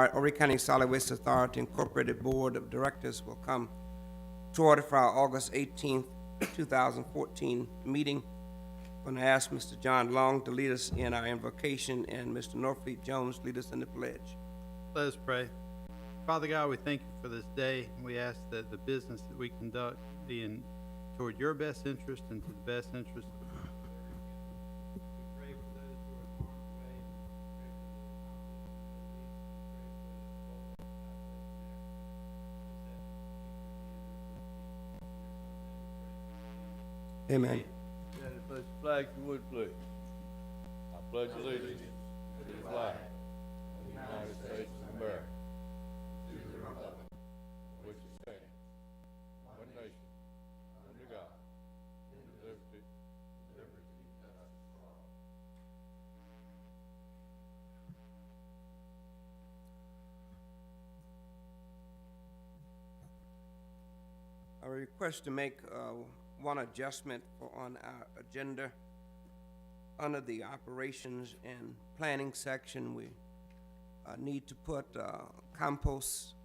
Horry County Solid Waste Authority Incorporated Board of Directors will come to order for our August 18th, 2014 meeting. I'm going to ask Mr. John Long to lead us in our invocation and Mr. Norfleet Jones lead us in the pledge. Let us pray. Father God, we thank you for this day. We ask that the business that we conduct be toward your best interest and to the best interest of the people. We pray for those who are in harm's way. We pray for the Amen. Stand and place the flag, if you would, please. I pledge allegiance to the flag of the United States of America, to the republic for which it stands, one nation, under God, liberty, and justice for all. I request to make one adjustment on our agenda. Under the operations and planning section, we need to put compost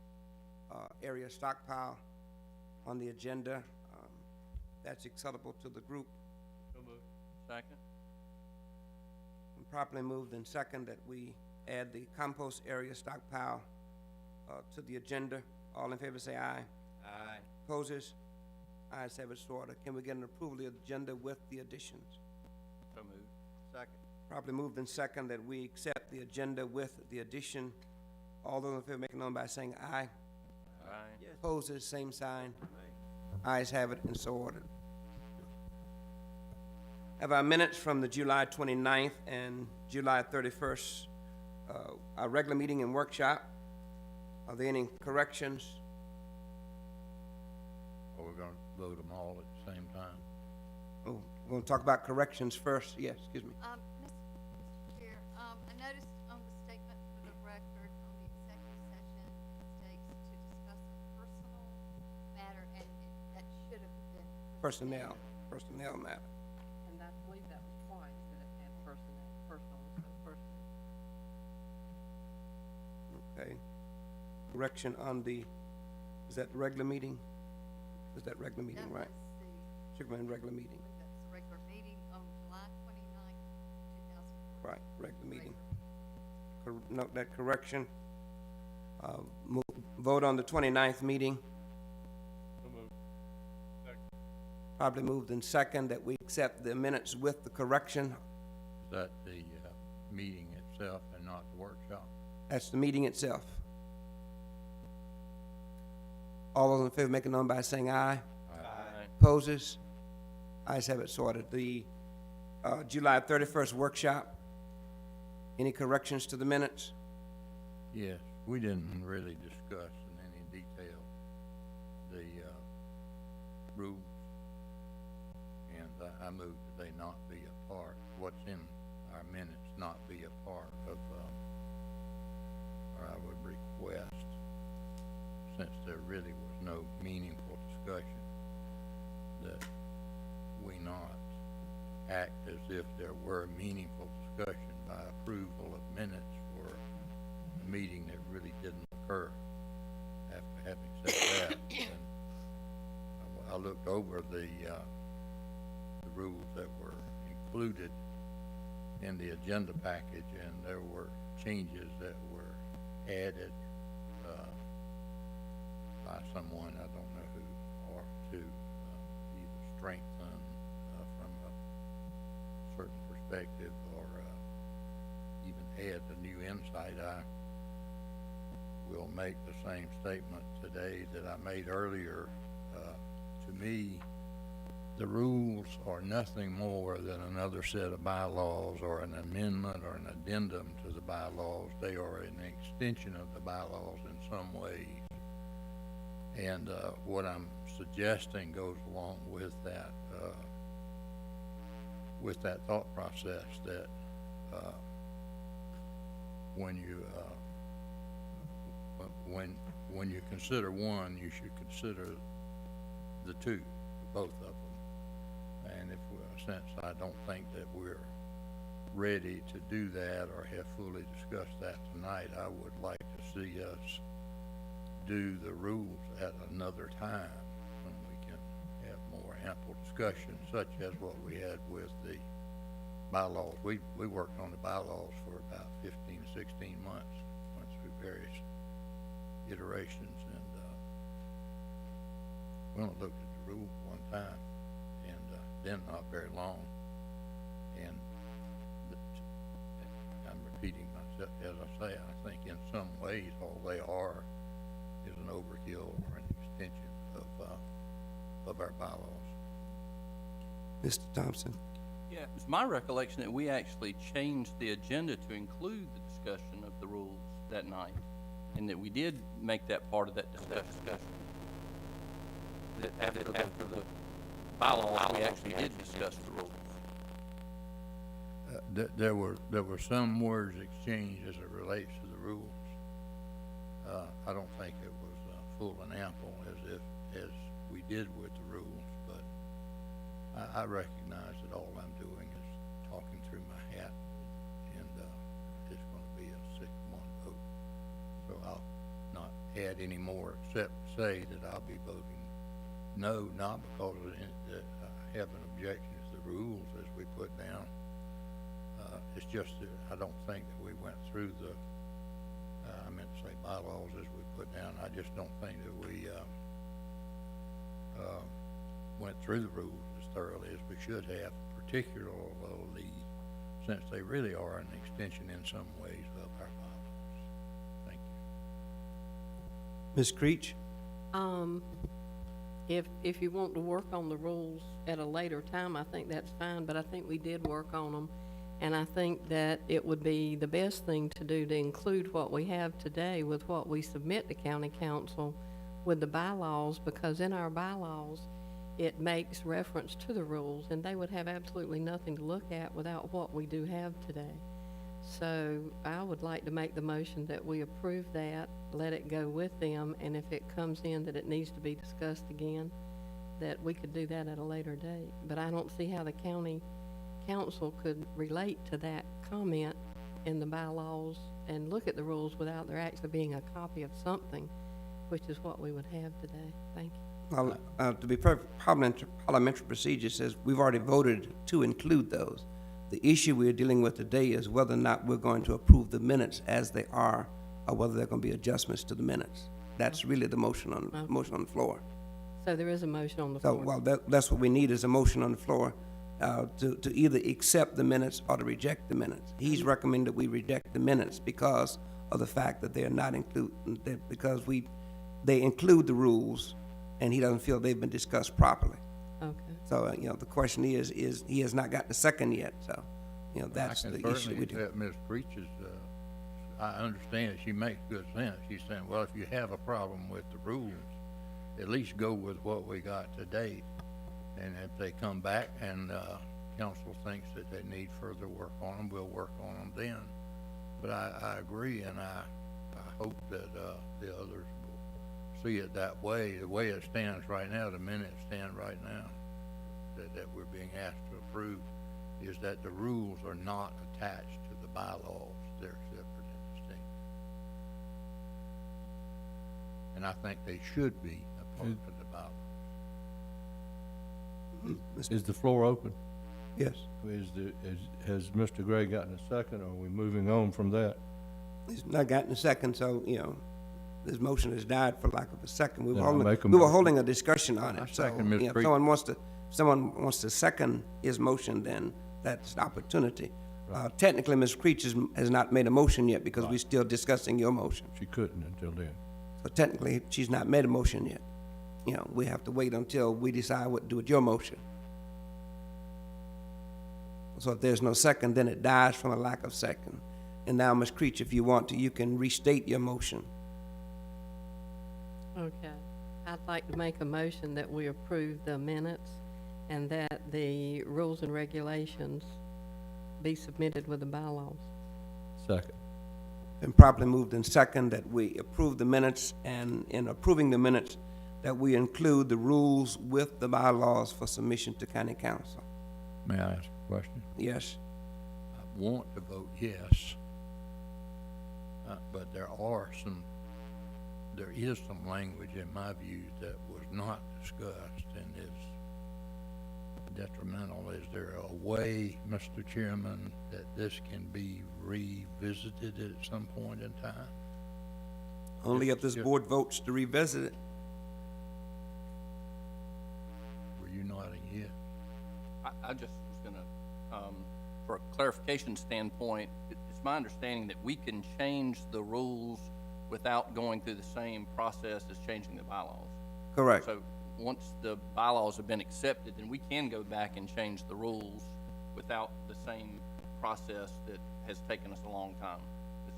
area stockpile on the agenda. That's acceptable to the group. So moved. Second. And properly moved and second that we add the compost area stockpile to the agenda. All in favor say aye. Aye. Opposes? Ayes have it, so ordered. Can we get an approval of the agenda with the additions? So moved. Second. Properly moved and second that we accept the agenda with the addition. All those in favor make it known by saying aye. Aye. Yes. Opposes, same sign. Ayes have it, and so ordered. Have our minutes from the July 29th and July 31st, our regular meeting and workshop. Are there any corrections? Or we're gonna vote them all at the same time? Oh, we're going to talk about corrections first. Yes, excuse me. Mr. Chair, I noticed on the statement for the record on the executive session, it states to discuss a personal matter, and that should have been Personnel matter. And I believe that was twice that it had personal, so personal. Okay. Correction on the, is that the regular meeting? Is that regular meeting, That right? was Superman regular meeting, that's the regular meeting on July 29th, 2014. right, regular meeting. Note that correction. Vote on the 29th meeting. So moved. Second. Probably moved in second that we accept the minutes with the correction. Is that the meeting itself and not the workshop? That's the meeting itself. All those in favor make it known by saying aye. Aye. Opposes? Ayes have it, sorted. The July 31st workshop. Any corrections to the minutes? Yes, we didn't really discuss in any detail the rules, and I move that they not be a part, what's in our minutes not be a part of, or I would request, since there really was no meaningful discussion, that we not act as if there were meaningful discussion by approval of minutes for a meeting that really didn't occur. After having said that, then I looked over the rules that were included in the agenda package, and there were changes that were added by someone, I don't know who, or to either strengthen from a certain perspective or even add a new insight. I will make the same statement today that I made earlier. To me, the rules are nothing more than another set of bylaws or an amendment or an addendum to the bylaws. They are an extension of the bylaws in some ways. And what I'm suggesting goes along with that thought process that when you consider one, you should consider the two, both of them. And since I don't think that we're ready to do that or have fully discussed that tonight, I would like to see us do the rules at another time when we can have more ample discussion, such as what we had with the bylaws. We worked on the bylaws for about 15, 16 months, went through various iterations, and we only looked at the rules one time, and then not very long. And I'm repeating myself as I say, I think in some ways all they are is an overkill or an extension of our bylaws. Mr. Thompson? Yeah, it was my recollection that we actually changed the agenda to include the discussion of the rules that night, and that we did make that part of that discussion. That after the bylaws, we actually did discuss the rules. There were some words exchanged as it relates to the rules. I don't think it was full and ample as we did with the rules, but I recognize that all I'm doing is talking through my hat, and it's going to be a 6-1 vote. So I'll not add any more except say that I'll be voting no, not because I have an objection to the rules as we put down. It's just that I don't think that we went through the, I meant to say bylaws as we put down. I just don't think that we went through the rules as thoroughly as we should have, particularly since they really are an extension in some ways of our bylaws. Thank you. Ms. Creech? If you want to work on the rules at a later time, I think that's fine, but I think we did work on them. And I think that it would be the best thing to do to include what we have today with what we submit to county council with the bylaws, because in our bylaws, it makes reference to the rules, and they would have absolutely nothing to look at without what we do have today. So I would like to make the motion that we approve that, let it go with them, and if it comes in that it needs to be discussed again, that we could do that at a later date. But I don't see how the county council could relate to that comment in the bylaws and look at the rules without there actually being a copy of something, which is what we would have today. Thank you. Well, to be perfect, parliamentary procedure says we've already voted to include those. The issue we're dealing with today is whether or not we're going to approve the minutes as they are, or whether there are going to be adjustments to the minutes. That's really the motion on the floor. So there is a motion on the So, floor. well, that's what we need, is a motion on the floor to either accept the minutes or to reject the minutes. He's recommended that we reject the minutes because of the fact that they are not because they include the rules, and he doesn't feel they've been discussed properly. Okay. So, the question is he has not got the second yet, so, that's the issue we do. I can certainly accept Ms. Creech's, I understand she makes good sense. She's saying, well, if you have a problem with the rules, at least go with what we got to date. And if they come back and council thinks that they need further work on them, we'll work on them then. But I agree, and I hope that the others will see it that way. The way it stands right now, the minutes stand right now, that we're being asked to approve, is that the rules are not attached to the bylaws. They're separate and distinct. And I think they should be a part of the bylaws. Is the floor open? Yes. Has Mr. Gray gotten a second, or are we moving on from that? He's not gotten a second, so, this motion has died for lack of a second. We Then I'll make a were motion. holding a discussion on I it, so, second Ms. if Creech. someone wants to second his motion, then that's the opportunity. Technically, Ms. Creech has not made a motion yet because we're still discussing your motion. She couldn't until then. So technically, she's not made a motion yet. We have to wait until we decide what to do with your motion. So if there's no second, then it dies from a lack of second. And now, Ms. Creech, if you want to, you can restate your motion. Okay. I'd like to make a motion that we approve the minutes and that the rules and regulations be submitted with the bylaws. Second. Been properly moved in second that we approve the minutes, and in approving the minutes, that we include the rules with the bylaws for submission to county council. May I ask a question? Yes. I want to vote yes. But there is some language in my view that was not discussed and is detrimental. Is there a way, Mr. Chairman, that this can be revisited at some point in time? Only if this Yeah. board votes to revisit it. Were you nodding yes? I just was gonna, for a clarification standpoint, it's my understanding that we can change the rules without going through the same process as changing the bylaws. Correct. So, once the bylaws have been accepted, then we can go back and change the rules without the same process that has taken us a long time. Is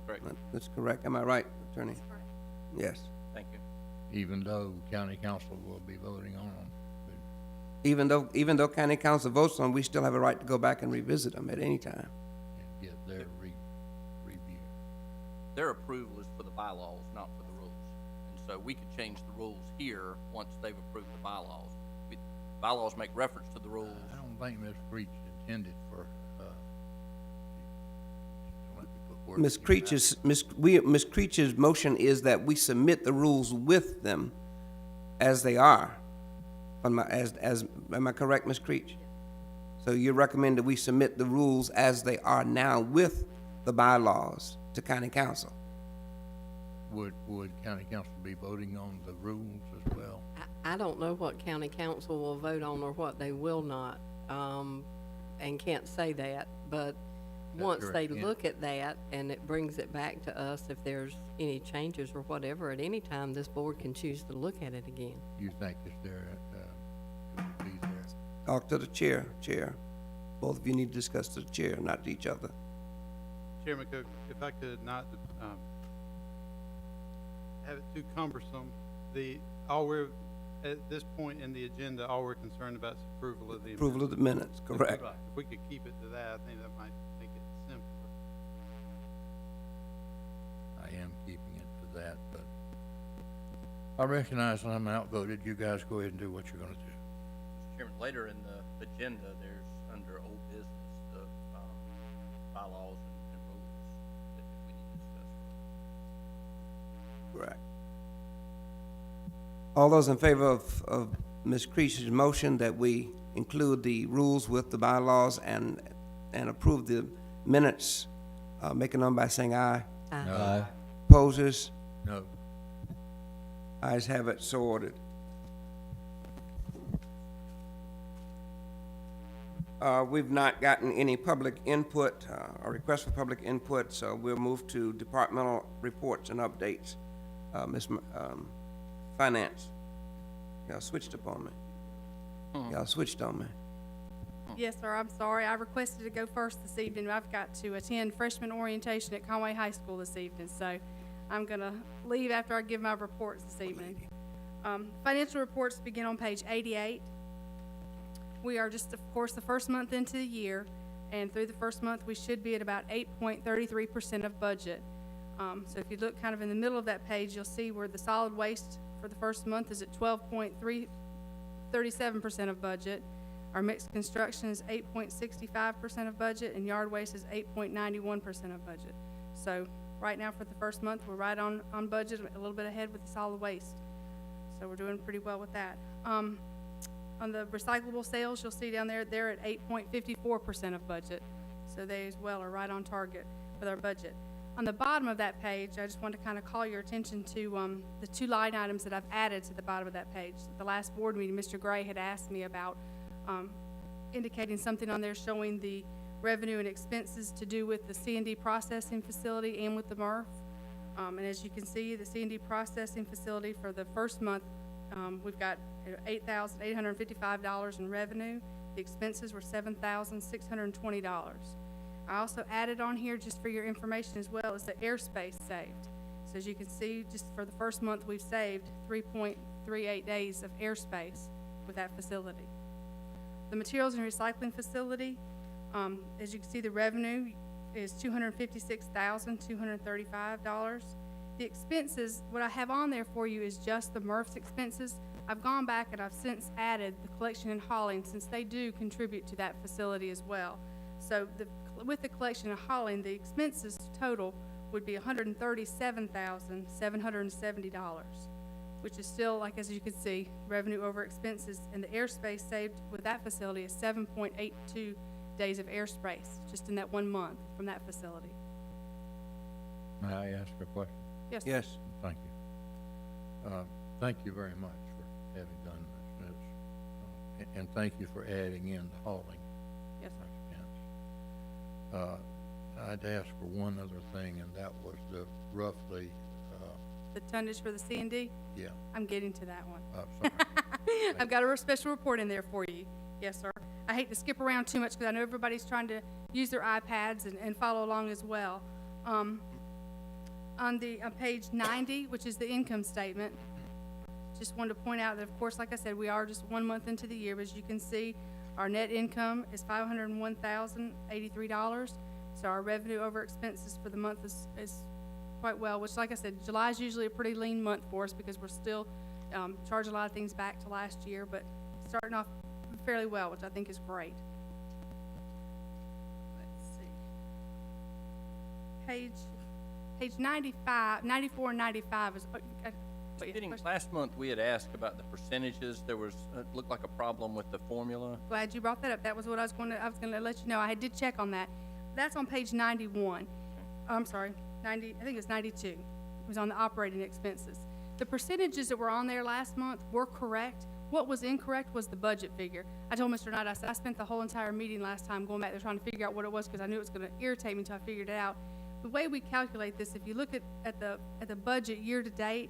correct? That's correct. Am I right, Attorney? Yes. Thank you. Even though county council will be voting on them? Even though county council votes on, we still have a right to go back and revisit them at any time. And get their review. Their approval is for the bylaws, not for the rules. And so we could change the rules here once they've approved the bylaws. Bylaws make reference to the rules. I don't think Ms. Creech intended for, let me put words Ms. in your Creech's, Ms. Creech's motion is that we submit the rules with them as they are. Am I correct, Ms. Creech? So you recommend that we submit the rules as they are now with the bylaws to county council? mouth. Would county council be voting on the rules as well? I don't know what county council will vote on or what they will not, and can't say that, but That's once they correct, yeah. look at that and it brings it back to us, if there's any changes or whatever, at any time, this board can choose to look at it again. You think is there, it would be there? Talk to the chair. Both of you need to discuss to the chair, not to each other. Chairman Cook, if I could not, have it too cumbersome, at this point in the agenda, all we're concerned about is approval of the Approval of the minutes, correct? Right. If we could keep it to that, I think that might make it simpler. I am keeping it to that, but I recognize I'm outvoted. You guys go ahead and do what you're gonna do. Mr. Chairman, later in the agenda, there's under old business, the, bylaws and rules that we need to discuss further. Correct. All those in favor of Ms. Creech's motion that we include the rules with the bylaws and approve the minutes, make a number by saying aye. No. Opposers? No. Ayes have it, so ordered. We've not gotten any public input, or request for public input, so we'll move to departmental reports and updates. Finance. Y'all switched up on me. Y'all switched on me. Yes, sir, I'm sorry. I requested to go first this evening. I've got to attend freshman orientation at Conway High School this evening, so I'm gonna leave after I give my reports this evening. Financial reports begin on page 88. We are just, of course, the first month into the year, and through the first month, we should be at about 8.33% of budget. So if you look kind of in the middle of that page, you'll see where the solid waste for the first month is at 12.37% of budget. Our mixed construction is 8.65% of budget, and yard waste is 8.91% of budget. So right now for the first month, we're right on budget, a little bit ahead with the solid waste. So we're doing pretty well with that. On the recyclable sales, you'll see down there, they're at 8.54% of budget. So they as well are right on target with our budget. On the bottom of that page, I just want to kind of call your attention to the two line items that I've added to the bottom of that page. The last board meeting, Mr. Gray had asked me about indicating something on there showing the revenue and expenses to do with the C&D processing facility and with the MRF. And as you can see, the C&D processing facility for the first month, we've got $8,855 in revenue. The expenses were $7,620. I also added on here, just for your information as well, is the airspace saved. So as you can see, just for the first month, we've saved 3.38 days of airspace with that facility. The materials and recycling facility, as you can see, the revenue is $256,235. The expenses, what I have on there for you is just the MRF's expenses. I've gone back and I've since added the collection and hauling, since they do contribute to that facility as well. So with the collection and hauling, the expenses total would be $137,770, which is still, like, as you can see, revenue over expenses, and the airspace saved with that facility is 7.82 days of airspace, just in that 1 month from that facility. May I ask a question? Yes. Yes. Thank you. Thank you very much for having done this. And thank you for adding in the hauling Yes, sir. expense. I'd ask for one other thing, and that was the roughly, The tonnage for the C and D, yeah, I'm getting to that one. sorry. I've got a special report in there for you. Yes, sir. I hate to skip around too much because I know everybody's trying to use their iPads and follow along as well. On page 90, which is the income statement, just wanted to point out that, of course, like I said, we are just 1 month into the year, but as you can see, our net income is $501,083. So our revenue over expenses for the month is quite well, which, like I said, July is usually a pretty lean month for us because we're still charging a lot of things back to last year, but starting off fairly well, which I think is great. Let's see. Page 95, 94 and 95 is, Fitting, last month, we had asked about the percentages. There was, looked like a problem with the formula. glad you brought that up. That was what I was gonna let you know. I did check on that. That's on page 91. I'm sorry, 90, I think it's 92. It was on the operating expenses. The percentages that were on there last month were correct. What was incorrect was the budget figure. I told Mr. Knight, I said, I spent the whole entire meeting last time going back there trying to figure out what it was because I knew it was gonna irritate me until I figured it out. The way we calculate this, if you look at the budget year to date,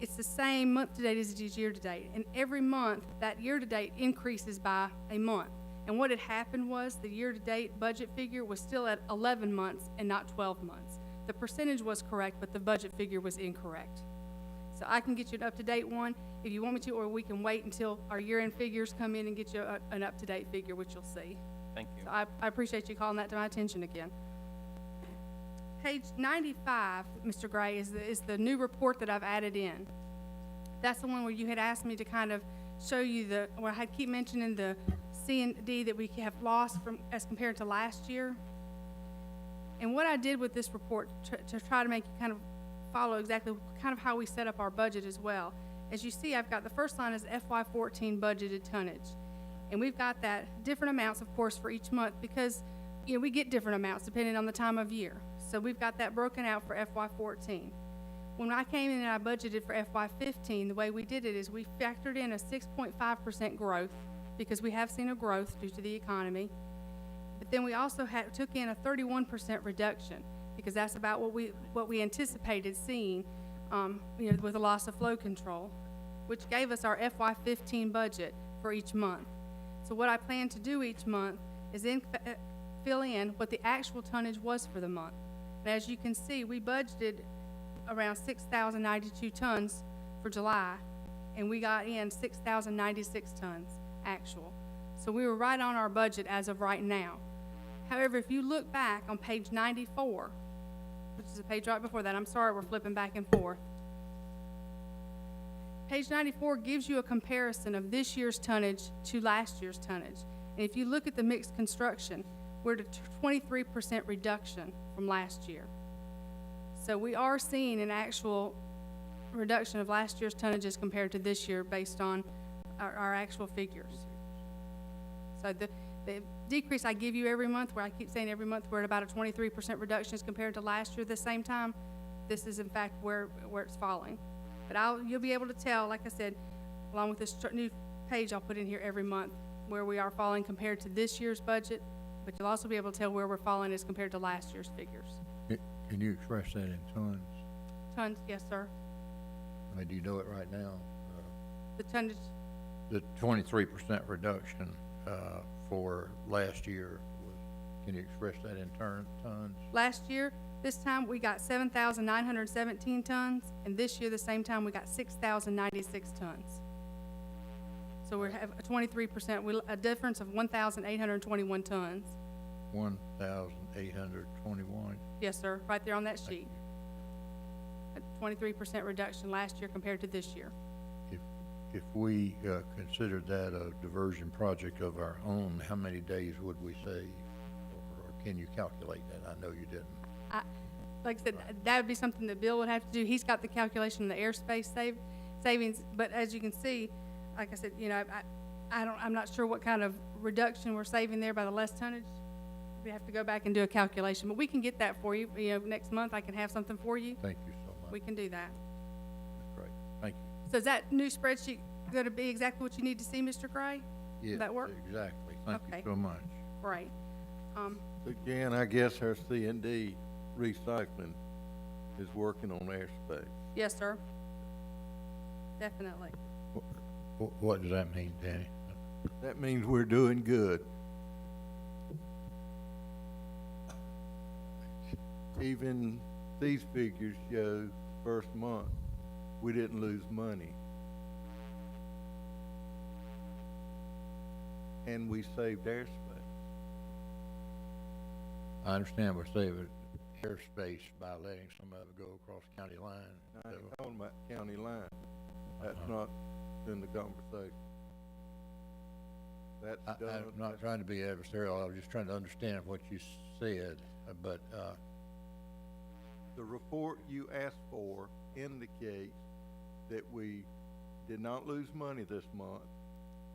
it's the same month to date as it is year to date. And every month, that year to date increases by a month. And what had happened was the year to date budget figure was still at 11 months and not 12 months. The percentage was correct, but the budget figure was incorrect. So I can get you an up-to-date one if you want me to, or we can wait until our year-end figures come in and get you an up-to-date figure, which you'll see. Thank you. So I appreciate you calling that to my attention again. Page 95, Mr. Gray, is the new report that I've added in. That's the one where you had asked me to kind of show you where I keep mentioning the C and D that we have lost as compared to last year. And what I did with this report to try to make you kind of follow exactly kind of how we set up our budget as well. As you see, I've got the first line is FY14 budgeted tonnage. And we've got that different amounts, of course, for each month because, you know, we get different amounts depending on the time of year. So we've got that broken out for FY14. When I came in and I budgeted for FY15, the way we did it is we factored in a 6.5% growth because we have seen a growth due to the economy. But then we also took in a 31% reduction because that's about what we anticipated seeing, you know, with the loss of flow control, which gave us our FY15 budget for each month. So what I plan to do each month is then fill in what the actual tonnage was for the month. And as you can see, we budgeted around 6,092 tons for July, and we got in 6,096 tons actual. So we were right on our budget as of right now. However, if you look back on page 94, which is the page right before that, I'm sorry, we're flipping back and forth. Page 94 gives you a comparison of this year's tonnage to last year's tonnage. And if you look at the mixed construction, we're at a 23% reduction from last year. So we are seeing an actual reduction of last year's tonnages compared to this year based on our actual figures. So the decrease I give you every month, where I keep saying every month we're at about a 23% reduction as compared to last year at the same time, this is in fact where it's falling. But you'll be able to tell, like I said, along with this new page I'll put in here every month, where we are falling compared to this year's budget, but you'll also be able to tell where we're falling as compared to last year's figures. Can you express that in tons? Tons, yes, sir. I mean, do you know it right now? The tonnage, The 23% reduction for last year was, can you express that in tons? last year, this time we got 7,917 tons, and this year, the same time, we got 6,096 tons. So we have a 23%, a difference of 1,821 tons. 1,821. Yes, sir, right there on that sheet. A 23% reduction last year compared to this year. If we considered that a diversion project of our own, how many days would we save? Or can you calculate that? I know you didn't. like I said, that would be something that Bill would have to do. He's got the calculation of the airspace savings, but as you can see, like I said, you know, I'm not sure what kind of reduction we're saving there by the less tonnage. We have to go back and do a calculation, but we can get that for you. You know, next month I can have something for you. Thank you so much. We can do that. That's great. Thank you. So is that new spreadsheet gonna be exactly what you need to see, Mr. Gray? Yes, that work? exactly. Thank Okay. you so much. Great. Again, I guess our C&D recycling is working on airspace. Yes, sir. Definitely. What does that mean, Danny? That means we're doing good. Even these figures show first month, we didn't lose money. And we saved airspace. I understand we're saving airspace by letting some of it go across county line. I ain't talking about county line. That's not in the conversation. That's done. I'm not trying to be adversarial, I was just trying to understand what you said, but, The report you asked for indicates that we did not lose money this month,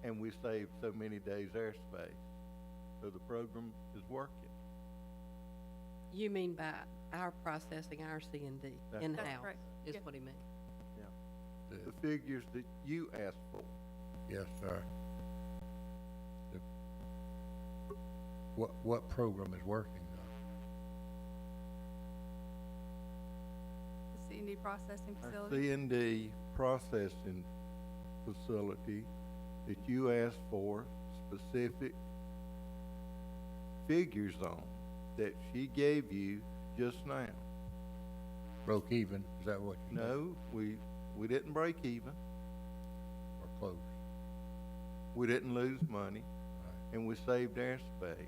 and we saved so many days airspace. So the program is working. You mean by our processing our C and D That's in-house, correct. is Yeah. what he means. The figures that you asked for. yes, sir. What program is working though? The C&D processing Our facility. C&D processing facility that you asked for specific figures on that she gave you just now. Broke even, is that what you mean? No, we didn't break even. Or close? We didn't lose money, and we saved airspace.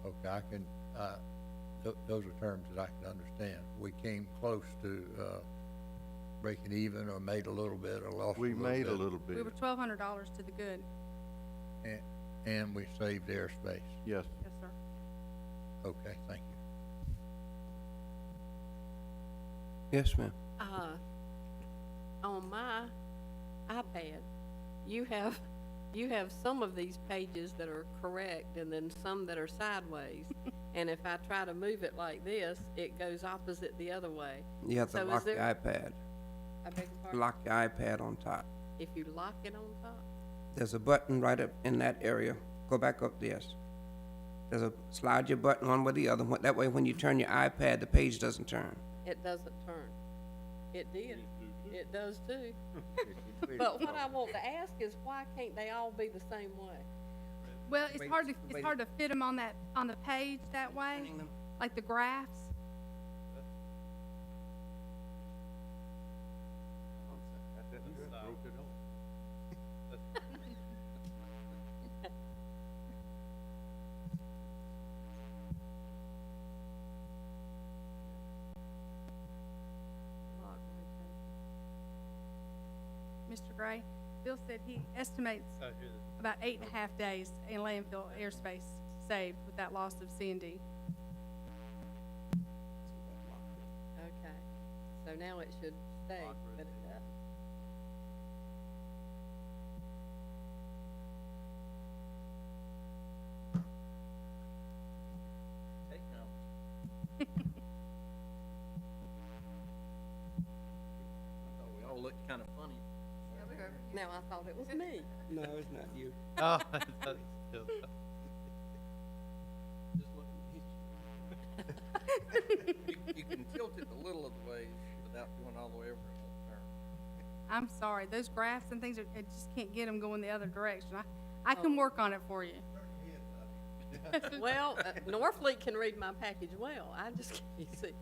Okay, I can, those are terms that I can understand. We came close to, breaking even or made a little bit or lost a We little bit. made a little We bit. were $1,200 to the good. And we saved airspace. Yes. Yes, sir. Okay, thank you. Yes, ma'am. On my iPad, you have some of these pages that are correct and then some that are sideways. And if I try to move it like this, it goes opposite the other way. You have So to is lock the there- iPad. I beg your pardon? Lock the iPad on top. If you lock it on top, There's a button right up in that area. Go back up, yes. Slide your button one way or the other. That way, when you turn your iPad, the page doesn't turn. it doesn't turn. It did. It does too. But what I want to ask is why can't they all be the same way? Well, it's Wait, hard to, wait. it's hard to fit them on the page that way, like the graphs. Lock rotation. Mr. Gray, Bill said he estimates about 8.5 days in landfill airspace saved with that loss of C&D. Okay, so now it should stay, but it doesn't. We all looked kind of funny. Now I thought it was me. No, it's not you. Oh, that's still. Just look You can tilt it a little of the ways without going all the way over it. I'm sorry, those graphs and things, I just can't get them going the other direction. I can work on it for you. Well, Norfleet can read my package well, I just can't see it.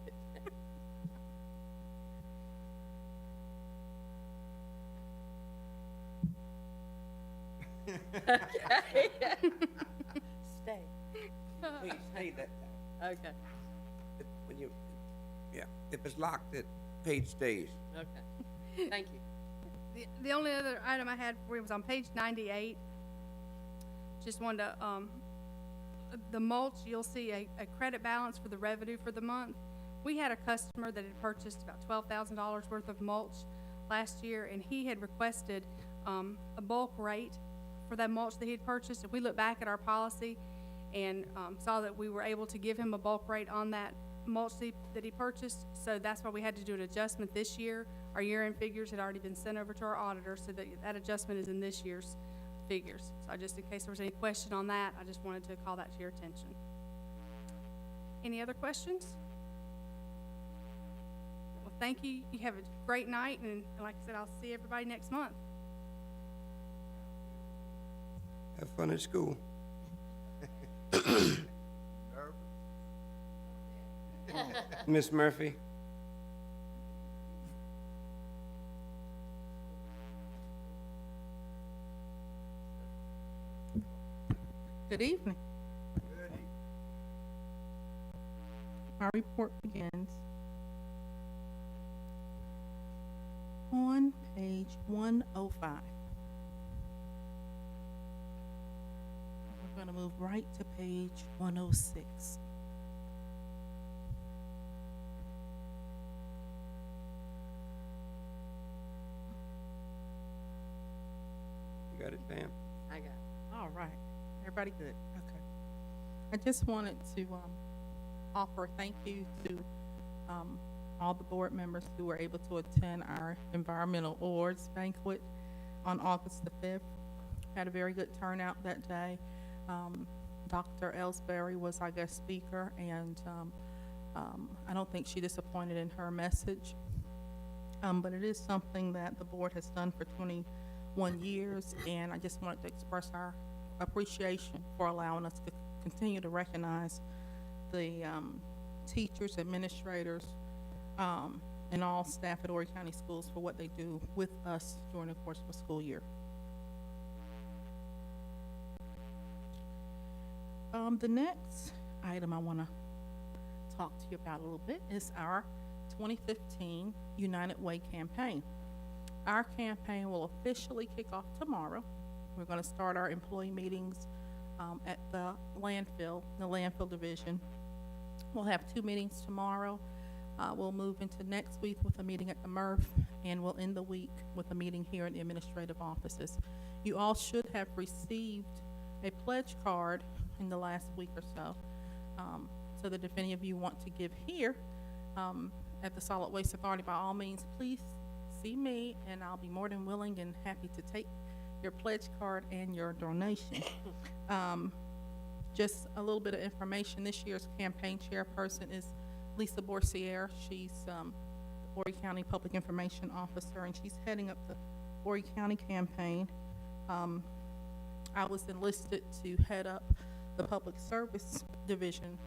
Okay. Stay, Please, stay that. okay, When you, yeah, if it's locked, the page stays. okay, thank you. The only other item I had for you was on page 98. Just wanted to, the mulch, you'll see a credit balance for the revenue for the month. we had a customer that had purchased about $12,000 worth of mulch last year, and he had requested, a bulk rate for that mulch that he had purchased. If we look back at our policy and, saw that we were able to give him a bulk rate on that mulch that he purchased, so that's why we had to do an adjustment this year. Our year-end figures had already been sent over to our auditor, so that adjustment is in this year's figures. So just in case there was any question on that, I just wanted to call that to your attention. Any other questions? Well, thank you. You have a great night, and like I said, I'll see everybody next month. Have fun at school. Miss Murphy? Good evening. My report begins on page 105. We're going to move right to page 106. You got it, Pam? I got it. All right. Everybody good? Okay. I just wanted to offer a thank you to all the board members who were able to attend our environmental awards banquet on August the 5th. Had a very good turnout that day. Dr. Ellsbury was our guest speaker, and I don't think she disappointed in her message. But it is something that the board has done for 21 years, and I just wanted to express our appreciation for allowing us to continue to recognize the teachers, administrators, and all staff at Horry County Schools for what they do with us during the course of a school year. The next item I want to talk to you about a little bit is our 2015 United Way campaign. Our campaign will officially kick off tomorrow. We're going to start our employee meetings at the landfill division. We'll have 2 meetings tomorrow. We'll move into next week with a meeting at the MRF, and we'll end the week with a meeting here in the administrative offices. You all should have received a pledge card in the last week or so, so that if any of you want to give here at the Solid Waste Authority, by all means, please see me, and I'll be more than willing and happy to take your pledge card and your donation. Just a little bit of information. This year's campaign chairperson is Lisa Borsier. She's the Horry County Public Information Officer, and she's heading up the Horry County campaign. I was enlisted to head up the Public Service Division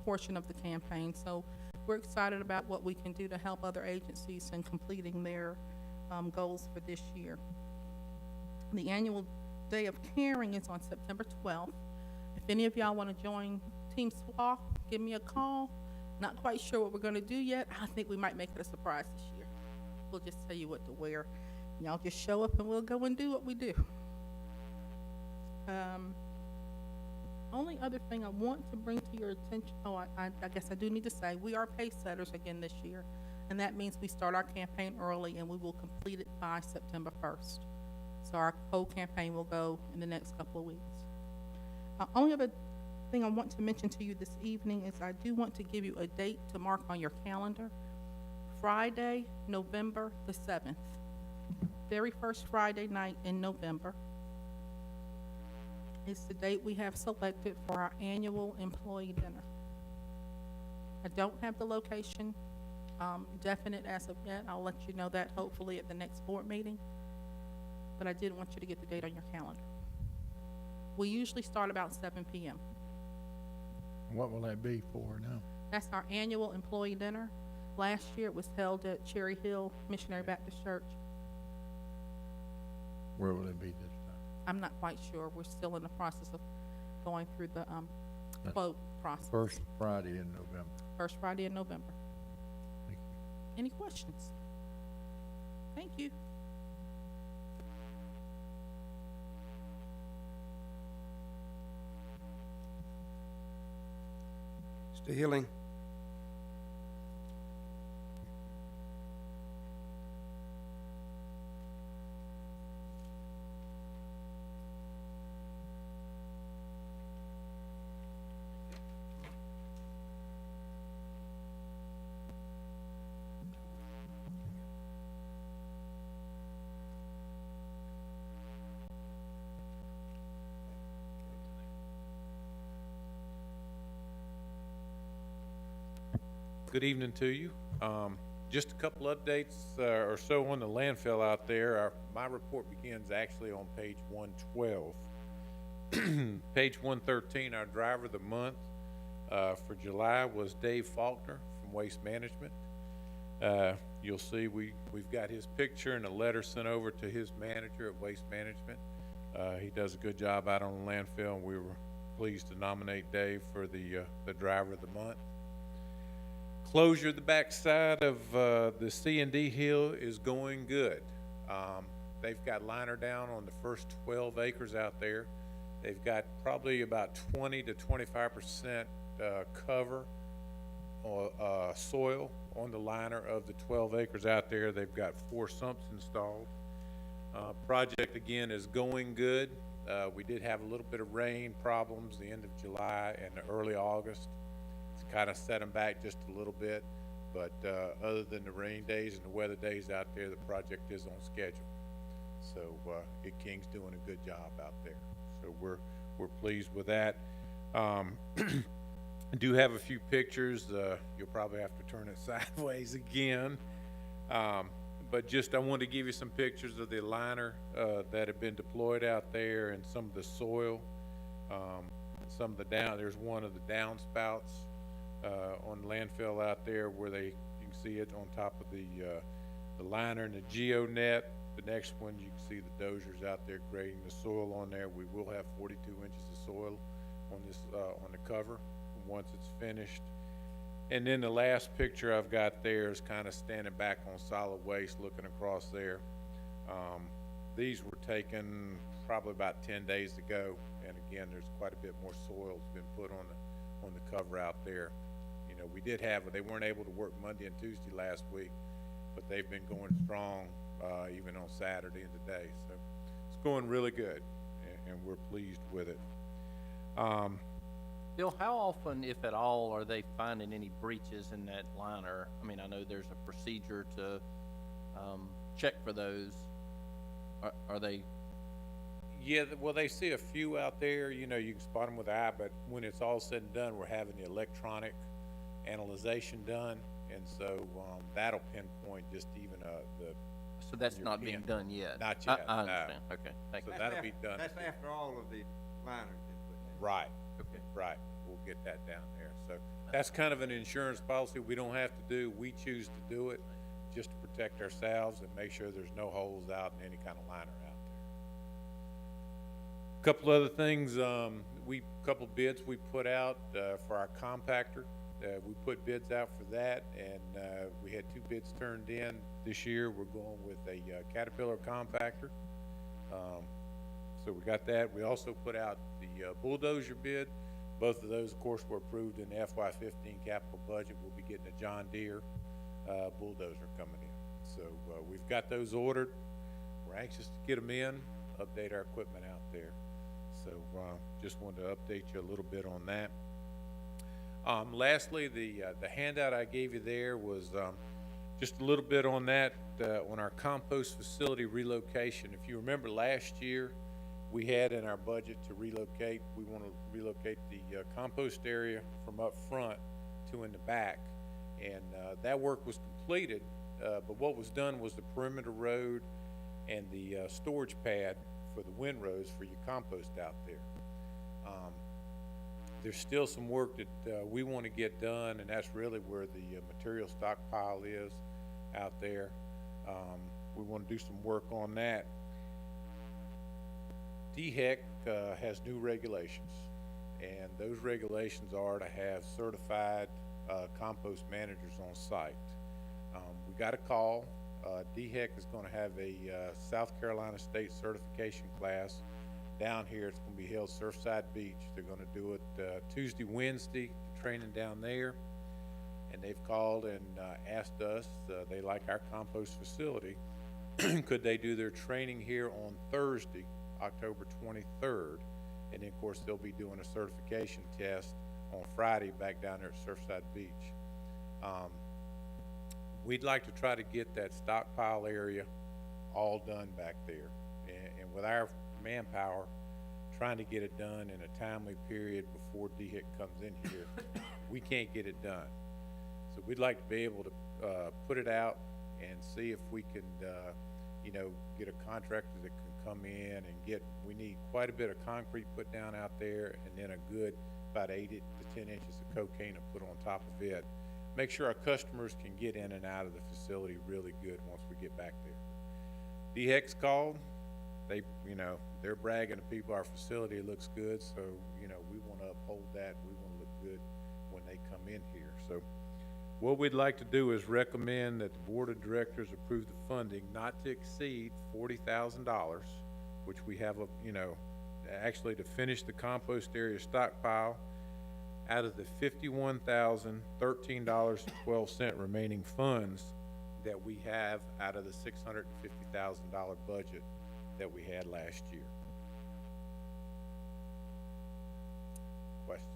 portion of the campaign, so we're excited about what we can do to help other agencies in completing their goals for this year. The annual Day of Caring is on September 12th. If any of y'all want to join Team SWAC, give me a call. Not quite sure what we're going to do yet. I think we might make it a surprise this year. We'll just tell you what to wear. Y'all just show up and we'll go and do what we do. Only other thing I want to bring to your attention, I guess I do need to say, we are pace setters again this year, and that means we start our campaign early and we will complete it by September 1st. So our whole campaign will go in the next couple of weeks. Only other thing I want to mention to you this evening is I do want to give you a date to mark on your calendar. Friday, November the 7th. Very first Friday night in November is the date we have selected for our annual employee dinner. I don't have the location definite as of yet. I'll let you know that hopefully at the next board meeting, but I did want you to get the date on your calendar. We usually start about 7 p.m. What will that be for now? That's our annual employee dinner. Last year it was held at Cherry Hill Missionary Baptist Church. Where will it be this time? I'm not quite sure. We're still in the process of going through the quote process. First Friday in November. First Friday in November. Thank you. Any questions? Thank you. Mr. Hilling? Good evening to you. Just a couple updates or so on the landfill out there. My report begins actually on page 112. Page 113, our driver of the month for July was Dave Faulkner from Waste Management. You'll see we've got his picture and a letter sent over to his manager at Waste Management. He does a good job out on the landfill, and we were pleased to nominate Dave for the driver of the month. Closure of the backside of the C&D hill is going good. They've got liner down on the first 12 acres out there. They've got probably about 20 to 25% cover or soil on the liner of the 12 acres out there. They've got 4 sumps installed. Project again is going good. We did have a little bit of rain problems the end of July and early August. It's kind of set them back just a little bit, but other than the rain days and the weather days out there, the project is on schedule. So King's doing a good job out there. So we're pleased with that. I do have a few pictures. You'll probably have to turn it sideways again. But just I wanted to give you some pictures of the liner that have been deployed out there and some of the soil. Some of the there's one of the downspouts on the landfill out there where you can see it on top of the liner and the GeoNet. The next one, you can see the dozers out there grading the soil on there. We will have 42 inches of soil on this on the cover once it's finished. And then the last picture I've got there is kind of standing back on solid waste, looking across there. These were taken probably about 10 days ago, and again, there's quite a bit more soil that's been put on the cover out there. You know, we did have they weren't able to work Monday and Tuesday last week, but they've been going strong even on Saturday and today. So it's going really good, and we're pleased with it. Bill, how often, if at all, are they finding any breaches in that liner? I mean, I know there's a procedure to check for those. Are they? Yeah, well, they see a few out there. You know, you can spot them with the eye, but when it's all said and done, we're having the electronic analyzation done, and so that'll pinpoint just even the. So that's not being done yet? Not yet, I understand. Okay, thank you. So that'll be done. That's after all of the liners been put in. Right. Okay. Right, we'll get that down there. So that's kind of an insurance policy we don't have to do. We choose to do it just to protect ourselves and make sure there's no holes out in any kind of liner out there. Couple other things, couple bids we put out for our compactor. We put bids out for that, and we had 2 bids turned in. This year we're going with a Caterpillar compactor. So we got that. We also put out the bulldozer bid. Both of those, of course, were approved in the FY15 capital budget. We'll be getting a John Deere bulldozer coming in. So we've got those ordered. We're anxious to get them in, update our equipment out there. So just wanted to update you a little bit on that. Lastly, the handout I gave you there was just a little bit on that, on our compost facility relocation. If you remember last year, we had in our budget to relocate. We want to relocate the compost area from up front to in the back, and that work was completed. But what was done was the perimeter road and the storage pad for the windrows for your compost out there. There's still some work that we want to get done, and that's really where the material stockpile is out there. We want to do some work on that. DHEC has new regulations, and those regulations are to have certified compost managers on site. We got a call. DHEC is going to have a South Carolina State certification class down here. It's going to be held Surfside Beach. They're going to do it Tuesday, Wednesday, training down there. And they've called and asked us, they like our compost facility, could they do their training here on Thursday, October 23rd, and then of course they'll be doing a certification test on Friday back down there at Surfside Beach. We'd like to try to get that stockpile area all done back there, and with our manpower, trying to get it done in a timely period before DHEC comes in here, we can't get it done. So we'd like to be able to, put it out and see if we can, get a contractor that can come in and we need quite a bit of concrete put down out there, and then a good, about 8 to 10 inches of cocaine to put on top of it. Make sure our customers can get in and out of the facility really good once we get back there. DHEC's called, they're bragging to people, our facility looks good, so, we wanna uphold that, we wanna look good when they come in here. So what we'd like to do is recommend that the Board of Directors approve the funding not to exceed $40,000, which we have actually to finish the compost area stockpile out of the $51,013.12 remaining funds that we have out of the $650,000 budget that we had last year. Questions?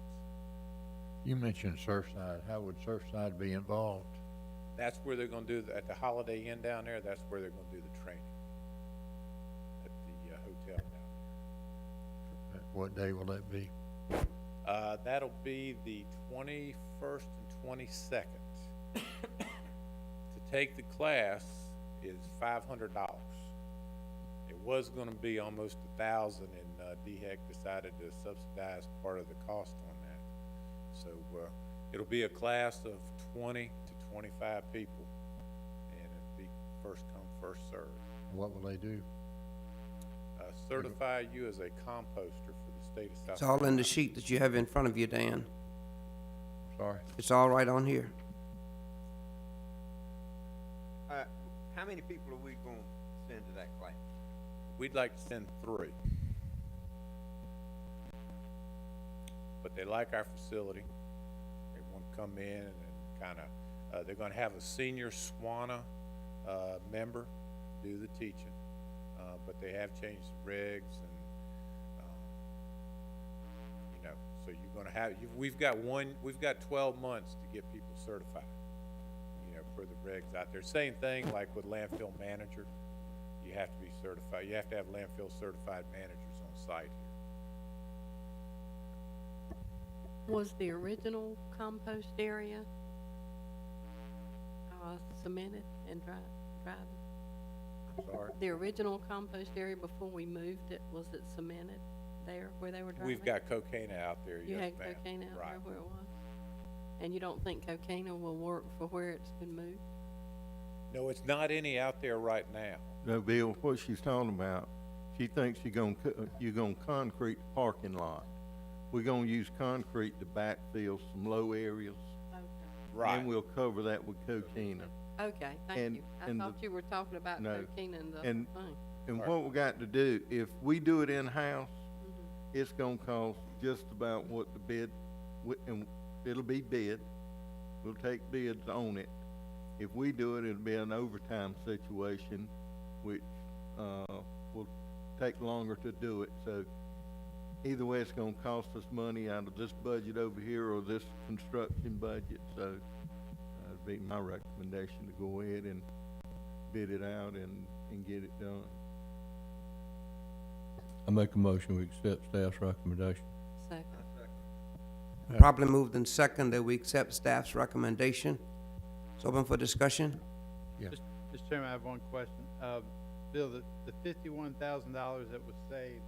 You mentioned Surfside. How would Surfside be involved? That's where they're gonna do, at the Holiday Inn down there, that's where they're gonna do the training. At the hotel down What day will that be? there. That'll be the 21st and 22nd. To take the class is $500. It was gonna be almost $1,000, and DHEC decided to subsidize part of the cost on that. So, it'll be a class of 20 to 25 people, and it'll be first come, first served. What will they do? Certify you as a composter for the state of South It's all in Carolina. the sheet that you have in front of you, Dan. Sorry? It's all right on here. How many people are we gonna send to that class? We'd like to send 3. But they like our facility. They want to come in and kinda, they're gonna have a senior SWANA, member do the teaching. But they have changed the regs and, so you're gonna have, we've got 12 months to get people certified, for the regs out there. Same thing like with landfill manager. You have to be certified. You have to have landfill certified managers on site here. Was the original compost area, cemented and dried? I'm sorry? The original compost area before we moved it, was it cemented there where they were driving? We've got cocaine out there, You yes, had ma'am. cocaine out Right. there where it was? And you don't think cocaine will work for where it's been moved? No, it's not any out there right now. No, Bill, what she's talking about, she thinks you're gonna concrete the parking lot. We're gonna use concrete to backfill some low areas, Right. and we'll cover that with coquina. Okay, thank And- you. I and thought the- you were talking about No. cocaine and the And- thing. And Right. what we got to do, if we do it in-house, it's gonna cost just about what the bid, and it'll be bid. We'll take bids on it. If we do it, it'll be an overtime situation, which, will take longer to do it, so either way, it's gonna cost us money out of this budget over here or this construction budget, so that'd be my recommendation to go ahead and bid it out and get it done. I make a motion, we accept staff's recommendation. Second. Properly moved in second that we accept staff's recommendation. It's open for discussion. Mr. Chairman, I have one question. Bill, the $51,000 that was saved,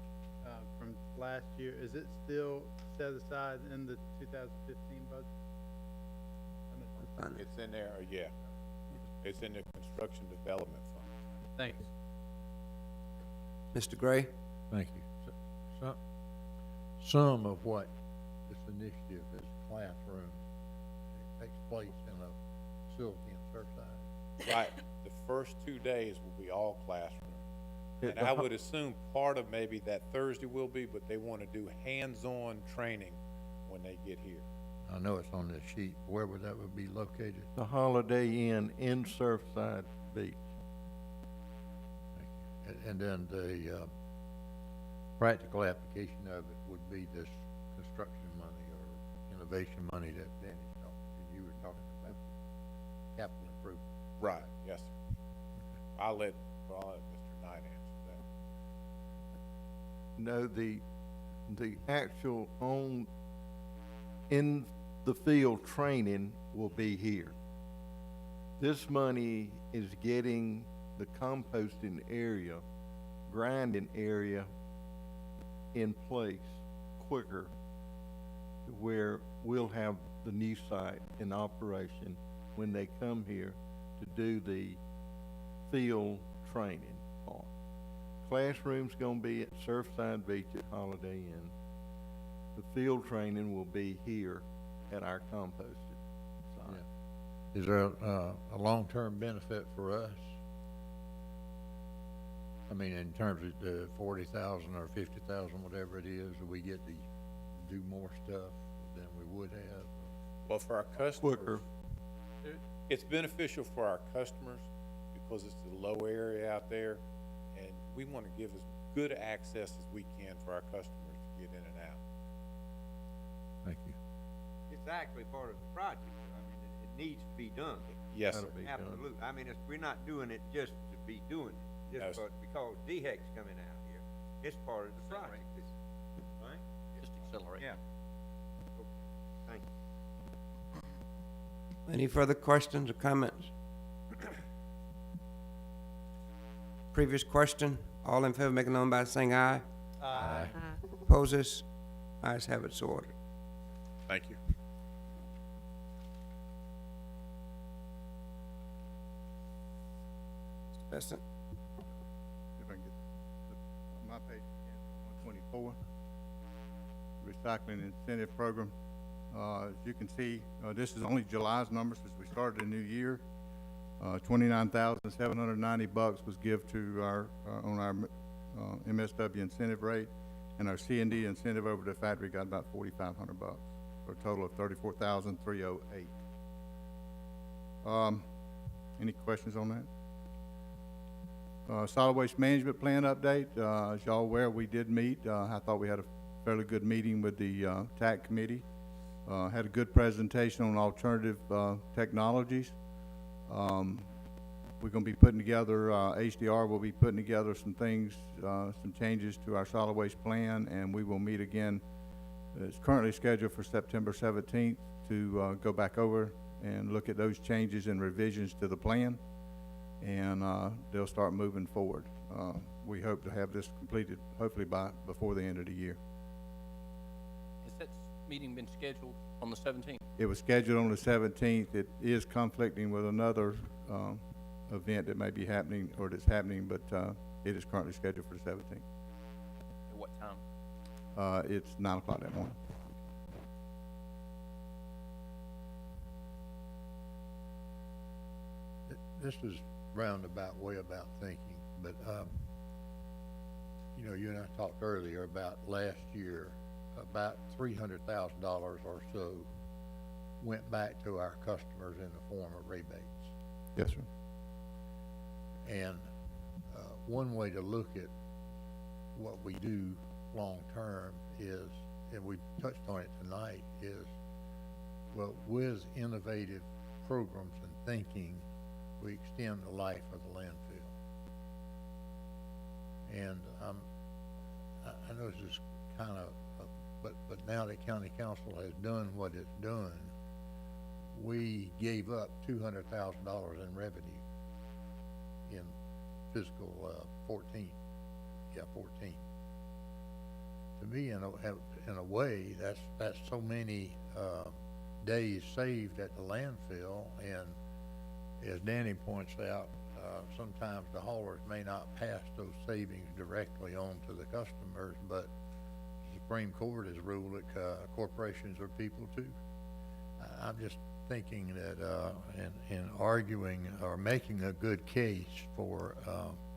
from last year, is it still set aside in the 2015 budget? It's in there, yeah. It's in the construction development fund. Thanks. Mr. Gray? Thank you. Some of what this initiative is classroom, it takes place in a facility in Surfside. Right, the first 2 days will be all classroom. Yeah, And I would assume part of maybe that Thursday will be, but they wanna do hands-on training when they get here. I know it's on this sheet. Where would that would be located? The Holiday Inn in Surfside Beach. Thank you. And then the, practical application of it would be this construction money or innovation money that Danny's talking, you were talking about, capital improvement. Right, yes, sir. I'll let Mr. Knight answer that. No, the actual in the field training will be here. This money is getting the composting area, grinding area in place quicker to where we'll have the new site in operation when they come here to do the field training part. Classroom's gonna be at Surfside Beach at Holiday Inn. The field training will be here at our composted site. Is there a long-term benefit for us? I mean, in terms of the 40,000 or 50,000, whatever it is, we get to do more stuff than we would have? Well, for our customers, Quicker. it's beneficial for our customers because it's a low area out there, and we want to give as good access as we can for our customers to get in and out. Thank you. It's actually part of the project. I mean, it needs to be done. Yes, sir. That'll be done. Absolutely. I mean, we're not doing it just to be doing it, No, just sir. because DHEC's coming out here. It's part of the project. Right? Just accelerate. Yeah. Okay. Thank you. Any further questions or comments? Previous question, all in favor, make it known by saying aye. Aye. Opposes? Ayes have it, so ordered. Thank you. Mr. Besson? If I can get my page again, 124, recycling incentive program. As you can see, this is only July's numbers as we started the new year. $29,790 was give to our, on our, MSW incentive rate, and our C&D incentive over the factory got about $4,500, for a total of $34,308. Any questions on that? Solid waste management plan update. As y'all aware, we did meet. I thought we had a fairly good meeting with the TAC committee. Had a good presentation on alternative technologies. We're gonna be putting together, HDR will be putting together some things, some changes to our solid waste plan, and we will meet again. It's currently scheduled for September 17th to go back over and look at those changes and revisions to the plan, and they'll start moving forward. We hope to have this completed hopefully before the end of the year. Has that meeting been scheduled on the 17th? It was scheduled on the 17th. It is conflicting with another event that may be happening, or that's happening, but it is currently scheduled for the 17th. At what time? It's 9 o'clock that morning. This is roundabout way about thinking, but, you know, you and I talked earlier about last year, about $300,000 or so went back to our customers in the form of rebates. Yes, sir. And one way to look at what we do long-term is, and we touched on it tonight, is, well, with innovative programs and thinking, we extend the life of the landfill. And I know this is kind of, but now that county council has done what it's done, we gave up $200,000 in revenue in fiscal 14. Yeah, 14. To me, in a way, that's so many days saved at the landfill, and as Danny points out, sometimes the haulers may not pass those savings directly on to the customers, but the Supreme Court has ruled that corporations are people too. I'm just thinking that in arguing or making a good case for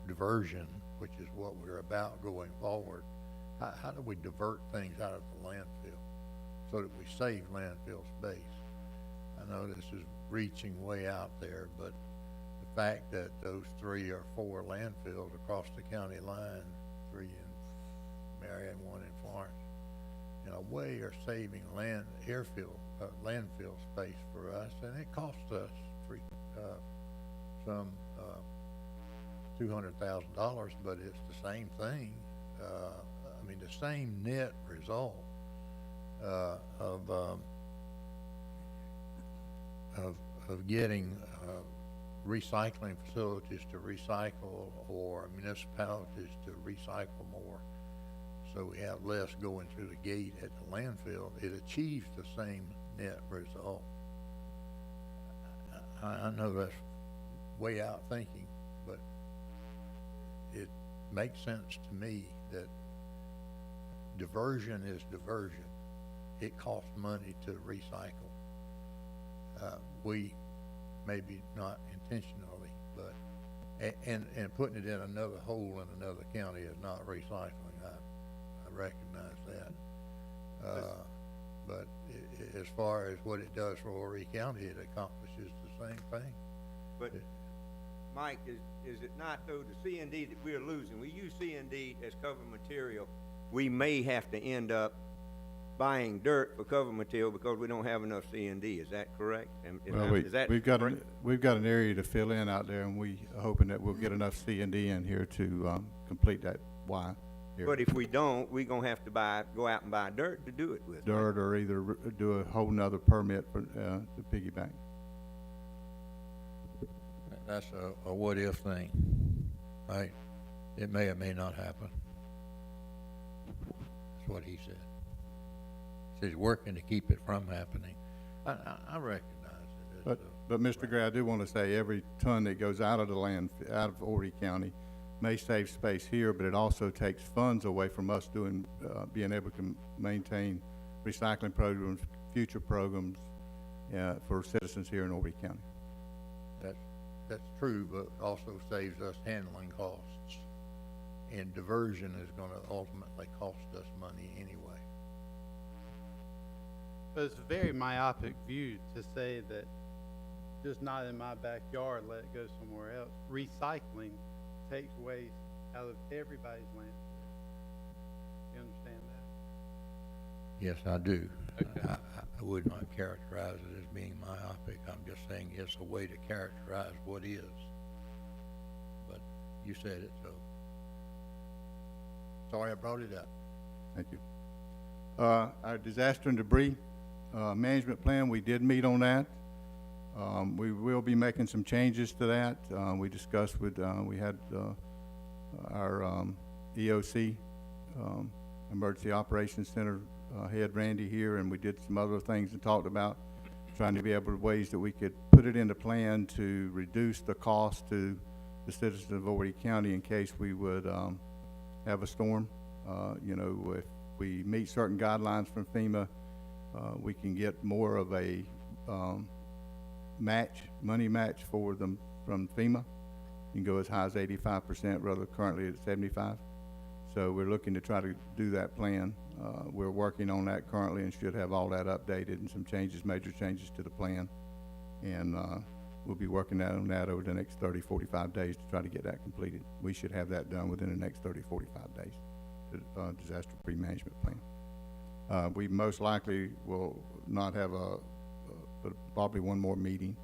diversion, which is what we're about going forward, how do we divert things out of the landfill so that we save landfill space? I know this is reaching way out there, but the fact that those 3 or 4 landfills across the county line, 3 in Marion, 1 in Florence, in a way are saving landfill space for us, and it costs us some $200,000, but it's the same thing. I mean, the same net result of getting recycling facilities to recycle or municipalities to recycle more. So we have less going through the gate at the landfill. It achieves the same net result. I know that's way out thinking, but it makes sense to me that diversion is diversion. It costs money to recycle. We maybe not intentionally, but and putting it in another hole in another county is not recycling. I recognize that. But as far as what it does for Horry County, it accomplishes the same thing. But, Mike, is it not though, the C and D that we're losing, we use C and D as cover material, we may have to end up buying dirt for cover material because we don't have enough C and D, is that correct? Well, Is that we've got correct? we've got an area to fill in out there, and we are hoping that we'll get enough C and D in here to, complete that Y area. But if we don't, we're gonna have to go out and buy dirt to do it with. right? Dirt, or either do a whole nother permit for, to piggyback. That's a what-if thing, right? It may or may not happen. That's what he said. He says he's working to keep it from happening. I recognize it. But Mr. Gray, I do want to say every ton that goes out of the land, out of Horry County, may save space here, but it also takes funds away from us doing, being able to maintain recycling programs, future programs, for citizens here in Horry County. That's true, but also saves us handling costs. And diversion is gonna ultimately cost us money anyway. But it's a very myopic view to say that just not in my backyard, let it go somewhere else. Recycling takes waste out of everybody's landfill. You understand that? Yes, I do. Okay. I would not characterize it as being myopic. I'm just saying it's a way to characterize what is. But you said it, so. Sorry I brought it up. Thank you. Our disaster and debris, management plan, we did meet on that. We will be making some changes to that. We discussed with, we had, our, EOC, Emergency Operations Center, head Randy here, and we did some other things and talked about trying to be able to ways that we could put it in the plan to reduce the cost to the citizens of Horry County in case we would, have a storm. You know, if we meet certain guidelines from FEMA, we can get more of a, money match for them from FEMA. You can go as high as 85%, rather currently at 75. So we're looking to try to do that plan. We're working on that currently and should have all that updated and some changes, major changes to the plan. And we'll be working on that over the next 30, 45 days to try to get that completed. We should have that done within the next 30, 45 days, the disaster pre-management plan. We most likely will not have but probably one more meeting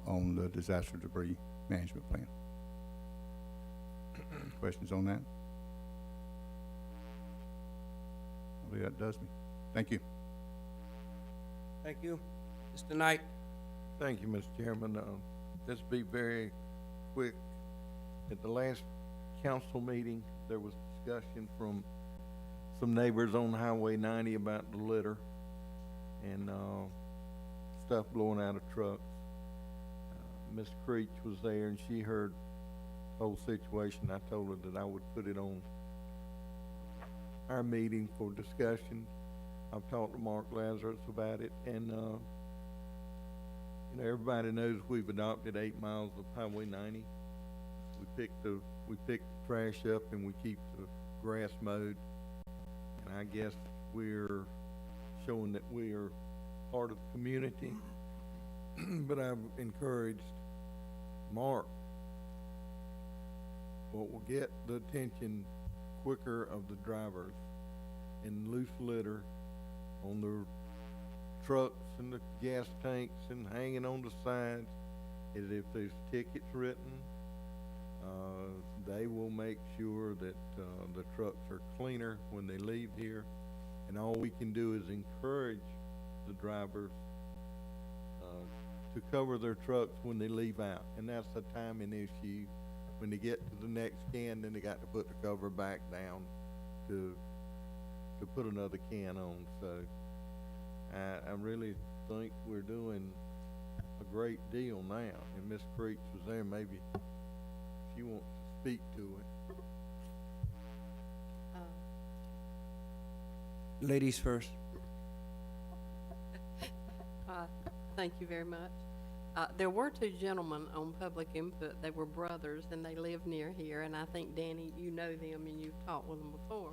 on the disaster debris management plan. Questions on that? I believe that does me. Thank you. Thank you. Mr. Knight? Thank you, Mr. Chairman. This will be very quick. At the last council meeting, there was discussion from some neighbors on Highway 90 about the litter and stuff blowing out of trucks. Ms. Creech was there and she heard the whole situation. I told her that I would put it on our meeting for discussion. I've talked to Mark Lazarus about it, and you know, everybody knows we've adopted 8 miles of Highway 90. We pick the trash up and we keep the grass mowed, and I guess we're showing that we are part of the community. But I've encouraged Mark, what will get the attention quicker of the drivers in loose litter on the trucks and the gas tanks and hanging on the sides is if there's tickets written, they will make sure that the trucks are cleaner when they leave here, and all we can do is encourage the drivers to cover their trucks when they leave out, and that's a timing issue. When they get to the next can, then they got to put the cover back down to put another can on, so I really think we're doing a great deal now, and Miss Creech was there, maybe she wants to speak to it. Ladies first. Thank you very much. There were two gentlemen on public input. They were brothers, and they live near here, and I think, Danny, you know them, and you've talked with them before.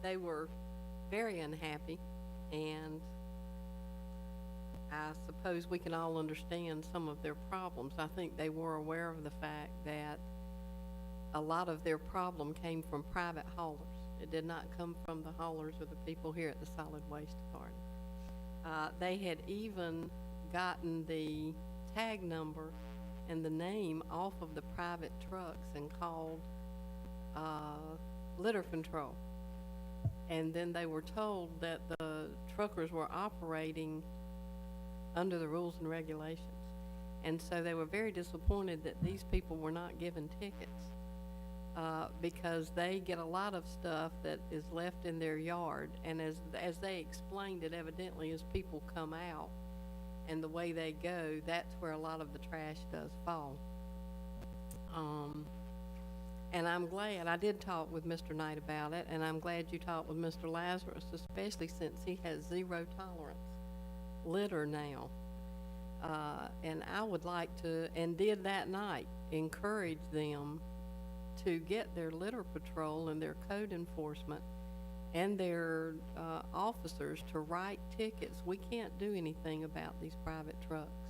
They were very unhappy, and I suppose we can all understand some of their problems. I think they were aware of the fact that a lot of their problem came from private haulers. It did not come from the haulers or the people here at the Solid Waste Authority. They had even gotten the tag number and the name off of the private trucks and called litter control. And then they were told that the truckers were operating under the rules and regulations. And so they were very disappointed that these people were not given tickets, because they get a lot of stuff that is left in their yard. And as they explained it, evidently, as people come out and the way they go, that's where a lot of the trash does fall. And I'm glad, I did talk with Mr. Knight about it, and I'm glad you talked with Mr. Lazarus, especially since he has zero tolerance litter now. And I would like to, and did that night, encourage them to get their litter patrol and their code enforcement and their officers to write tickets. We can't do anything about these private trucks.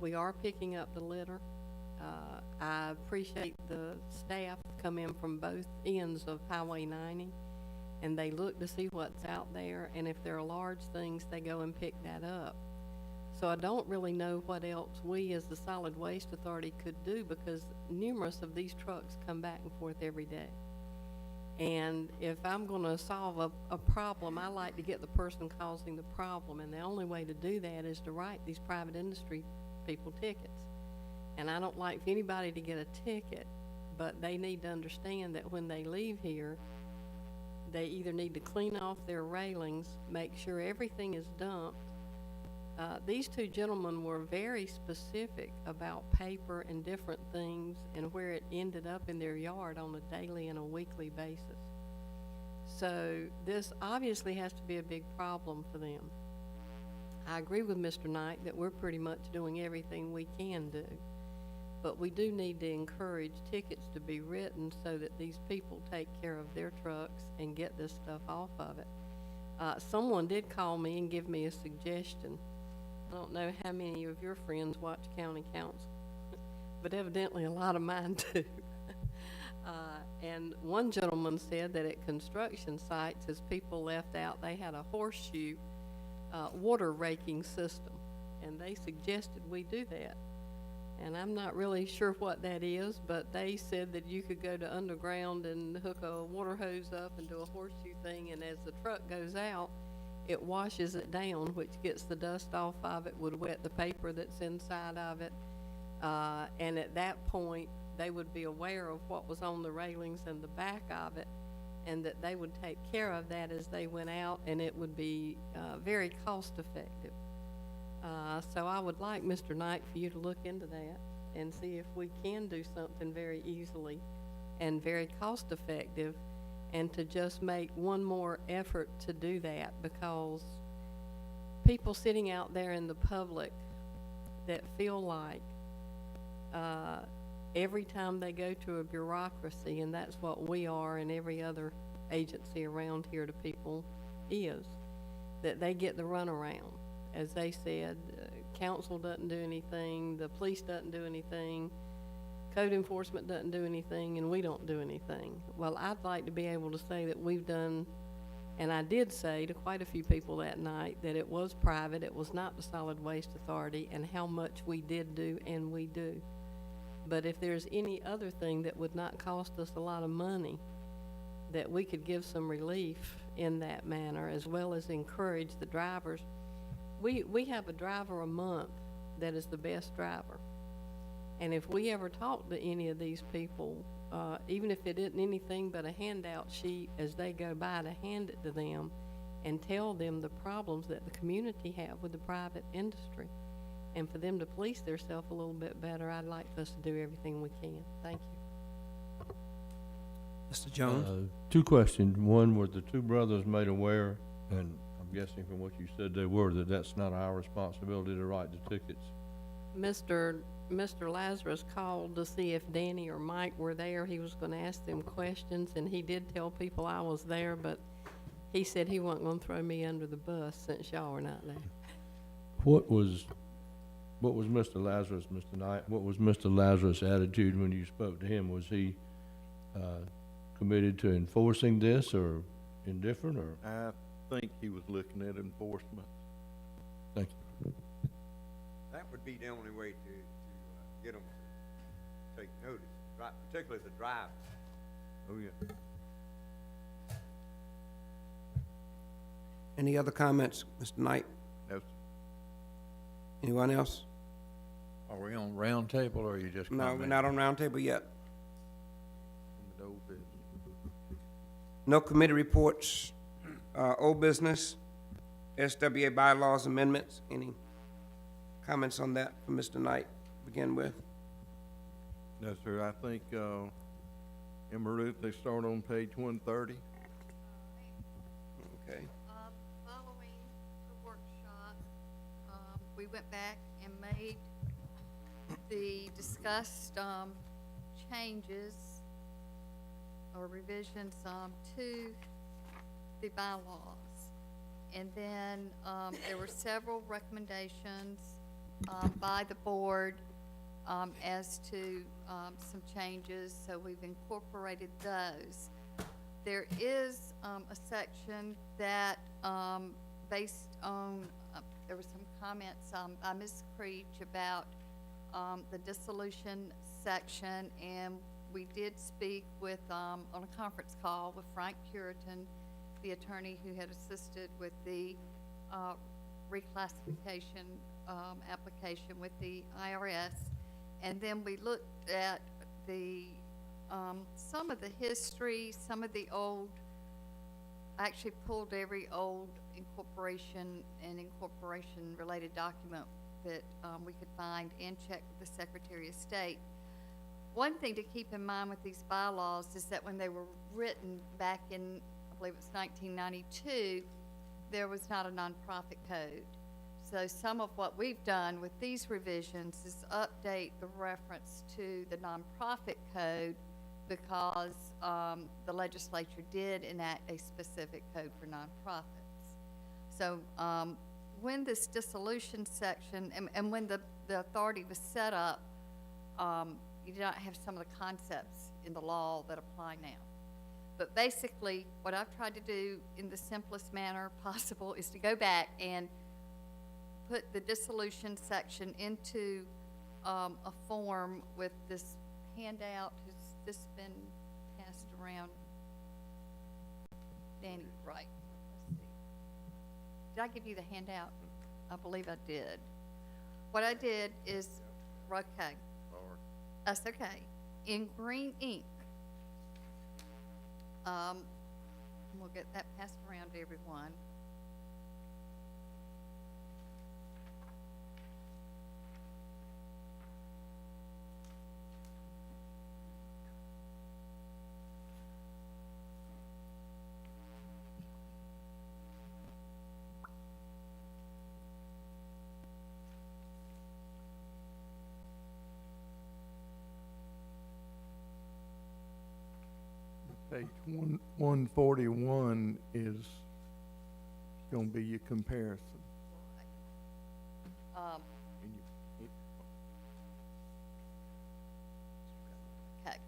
We are picking up the litter. I appreciate the staff come in from both ends of Highway 90, and they look to see what's out there, and if there are large things, they go and pick that up. So I don't really know what else we as the Solid Waste Authority could do, because numerous of these trucks come back and forth every day. And if I'm gonna solve a problem, I like to get the person causing the problem, and the only way to do that is to write these private industry people tickets. And I don't like for anybody to get a ticket, but they need to understand that when they leave here, they either need to clean off their railings, make sure everything is dumped. These two gentlemen were very specific about paper and different things and where it ended up in their yard on a daily and a weekly basis. So this obviously has to be a big problem for them. I agree with Mr. Knight that we're pretty much doing everything we can do, but we do need to encourage tickets to be written so that these people take care of their trucks and get this stuff off of it. Someone did call me and give me a suggestion. I don't know how many of your friends watch county council, but evidently a lot of mine do. And one gentleman said that at construction sites, as people left out, they had a horseshoe water raking system, and they suggested we do that. And I'm not really sure what that is, but they said that you could go to underground and hook a water hose up and do a horseshoe thing, and as the truck goes out, it washes it down, which gets the dust off of it, would wet the paper that's inside of it. And at that point, they would be aware of what was on the railings and the back of it, and that they would take care of that as they went out, and it would be very cost effective. So I would like, Mr. Knight, for you to look into that and see if we can do something very easily and very cost effective, and to just make one more effort to do that, because people sitting out there in the public that feel like every time they go to a bureaucracy, and that's what we are and every other agency around here to people is, that they get the runaround. As they said, council doesn't do anything, the police doesn't do anything, code enforcement doesn't do anything, and we don't do anything. Well, I'd like to be able to say that we've done, and I did say to quite a few people that night that it was private, it was not the Solid Waste Authority, and how much we did do, and we do. But if there's any other thing that would not cost us a lot of money, that we could give some relief in that manner, as well as encourage the drivers. We have a driver a month that is the best driver. And if we ever talk to any of these people, even if it isn't anything but a handout sheet as they go by, to hand it to them and tell them the problems that the community have with the private industry, and for them to police themselves a little bit better, I'd like us to do everything we can. Thank you. Mr. Jones? Two questions. One, were the two brothers made aware, and I'm guessing from what you said they were, that that's not our responsibility to write the tickets? Mr. Lazarus called to see if Danny or Mike were there. He was gonna ask them questions, and he did tell people I was there, but he said he wasn't gonna throw me under the bus since y'all were not there. What was Mr. Lazarus, Mr. Knight, what was Mr. Lazarus' attitude when you spoke to him? Was he, committed to enforcing this, or indifferent, or? I think he was looking at enforcement. Thank you. That would be the only way to get them to take notice, right, particularly the drivers. Oh, yeah. Any other comments, Mr. Knight? No, Anyone else? Are we on round table, or are you just No, we're commenting? not on roundtable yet. the old business. No committee reports, old business, SWA bylaws amendments. Any comments on that from Mr. Knight to begin with? No, sir, I think, Emma Ruth, they start on page 130. Okay. Following the workshop, we went back and made the discussed, changes or revisions, to the bylaws. And then, there were several recommendations, by the board, as to, some changes, so we've incorporated those. There is, a section that, based on, there were some comments, by Ms. Creech about, the dissolution section, and we did speak with, on a conference call with Frank Puritan, the attorney who had assisted with the, reclassification, application with the IRS. And then we looked at the, some of the history, some of the old, I actually pulled every old incorporation and incorporation-related document that we could find and checked with the Secretary of State. One thing to keep in mind with these bylaws is that when they were written back in, I believe it's 1992, there was not a nonprofit code. So some of what we've done with these revisions is update the reference to the nonprofit code, because the legislature did enact a specific code for nonprofits. So when this dissolution section, and when the authority was set up, you do not have some of the concepts in the law that apply now. But basically, what I've tried to do in the simplest manner possible is to go back and put the dissolution section into a form with this handout. Has this been passed around? Danny, right. Let's see. Did I give you the handout? I believe I did. What I did is, okay. That's okay. In green ink, we'll get that passed around to everyone. Page 141 is gonna be your comparison. And Okay.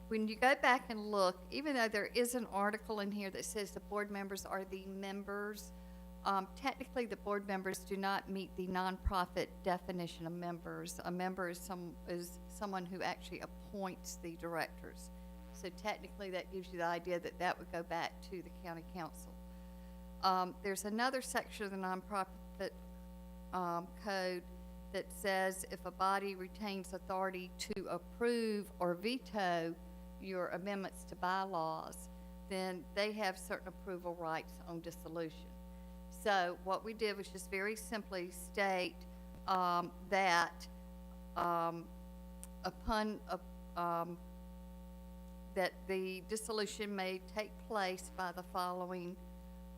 When you go back and look, even though there is an article in here that says the board members are the members, technically the board members do not meet the nonprofit definition of members. A member is someone who actually appoints the directors. So technically that gives you the idea that that would go back to the county council. There's another section of the nonprofit code that says if a body retains authority to approve or veto your amendments to bylaws, then they have certain approval rights on dissolution. So what we did was just very simply state that that the dissolution may take place by the following,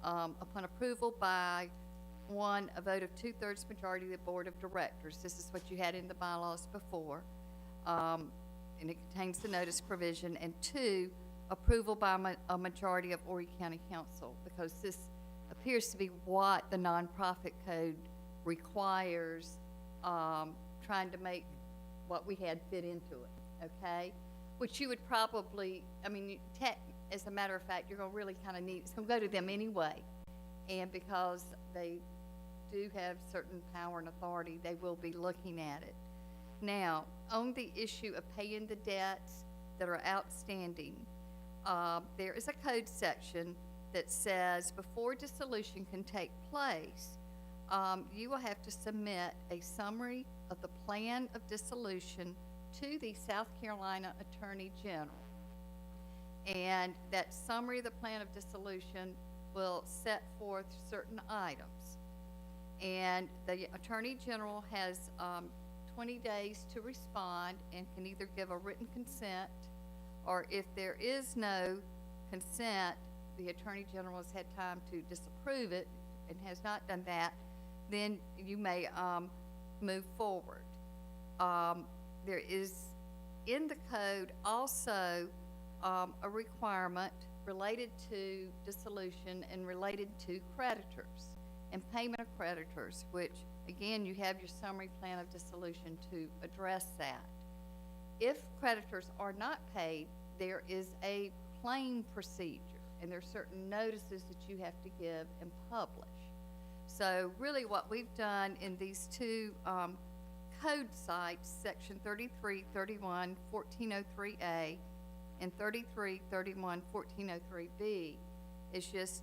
upon approval by one, a vote of 2/3 majority of the board of directors. This is what you had in the bylaws before, and it contains the notice provision. And two, approval by a majority of Horry County Council, because this appears to be what the nonprofit code requires, trying to make what we had fit into it, okay? Which you would probably, I mean, as a matter of fact, you're gonna really kinda need, it's gonna go to them anyway. And because they do have certain power and authority, they will be looking at it. Now, on the issue of paying the debts that are outstanding, there is a code section that says before dissolution can take place, you will have to submit a summary of the plan of dissolution to the South Carolina Attorney General. And that summary of the plan of dissolution will set forth certain items. And the Attorney General has 20 days to respond and can either give a written consent, or if there is no consent, the Attorney General has had time to disapprove it and has not done that, then you may move forward. There is in the code also a requirement related to dissolution and related to creditors and payment of creditors, which again, you have your summary plan of dissolution to address that. If creditors are not paid, there is a claim procedure, and there are certain notices that you have to give and publish. So really what we've done in these two code sites, section 3331 1403A and 3331 1403B, is just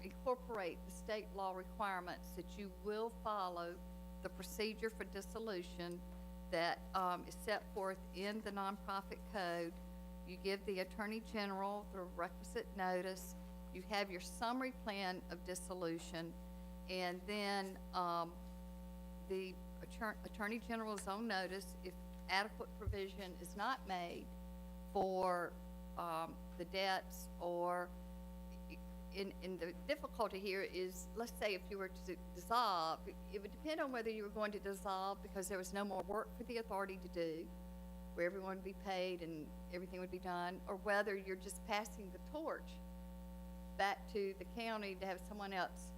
incorporate the state law requirements that you will follow the procedure for dissolution that is set forth in the nonprofit code. You give the Attorney General the requisite notice. You have your summary plan of dissolution, and then the Attorney General is on notice if adequate provision is not made for the debts, or in the difficulty here is, let's say if you were to dissolve, it would depend on whether you were going to dissolve because there was no more work for the authority to do, where everyone would be paid and everything would be done, or whether you're just passing the torch back to the county to have someone else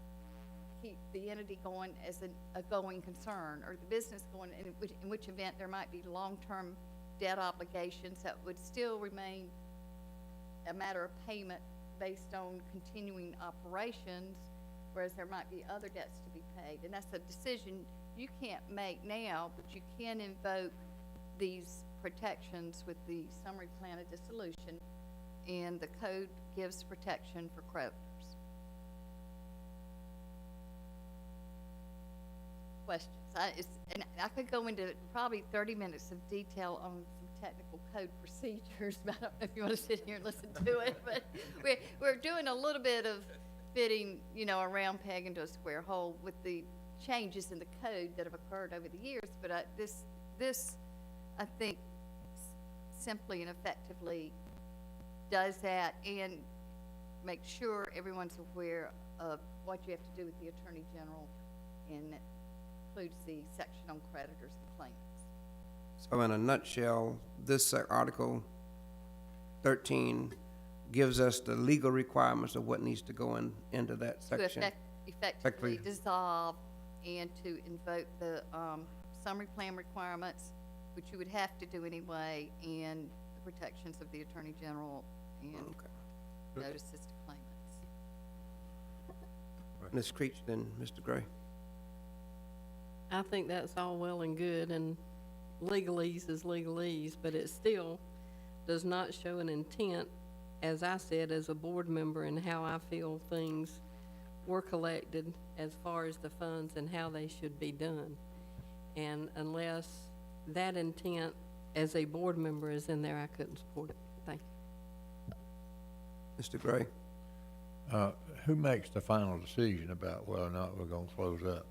keep the entity going as a going concern, or the business going, in which event there might be long-term debt obligations that would still remain a matter of payment based on continuing operations, whereas there might be other debts to be paid. And that's a decision you can't make now, but you can invoke these protections with the summary plan of dissolution, and the code gives protection for creditors. Questions? And I could go into probably 30 minutes of detail on some technical code procedures, but I don't know if you want to sit here and listen to it, but we're doing a little bit of fitting, a round peg into a square hole with the changes in the code that have occurred over the years. But this, I think, simply and effectively does that and makes sure everyone's aware of what you have to do with the Attorney General, and it includes the section on creditors and claimants. So in a nutshell, this Article 13 gives us the legal requirements of what needs to go into that section. To effectively dissolve and to invoke the summary plan requirements, which you would have to do anyway, and the protections of the Attorney General and notices to claimants. Ms. Creech, then Mr. Gray. I think that's all well and good, and legalese is legalese, but it still does not show an intent, as I said, as a board member, and how I feel things were collected as far as the funds and how they should be done. And unless that intent as a board member is in there, I couldn't support it. Thank you. Mr. Gray? Who makes the final decision about whether or not we're gonna close up?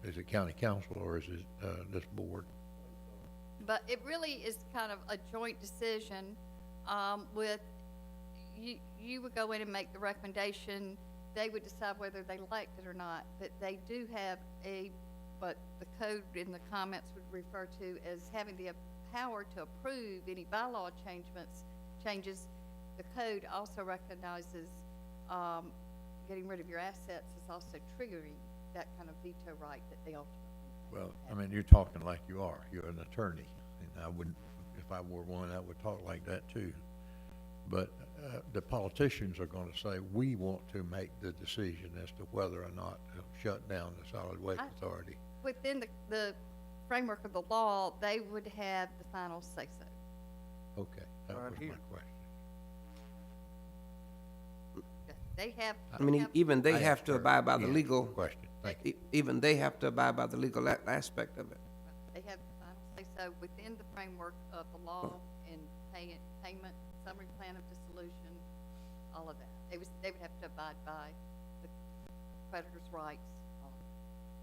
Is it county council or is it, this board? But it really is kind of a joint decision, with, you would go in and make the recommendation, they would decide whether they liked it or not, but they do have what the code in the comments would refer to as having the power to approve any bylaw changes. The code also recognizes, getting rid of your assets is also triggering that kind of veto right that they ultimately Well, I mean, you're talking like you are. You're an attorney, and I wouldn't, if I were one, I would talk like that too. But the politicians are gonna say, we want to make the decision as to whether or not to shut down the solid waste authority. Within the framework of the law, they would have the final say-so. Okay, that was my question. They have. I mean, even they I have asked to her abide by the again, legal, question. Thank you. even they have to abide by the legal aspect of it. They have the final say-so within the framework of the law and payment, summary plan of dissolution, all of that. They would have to abide by the creditor's rights.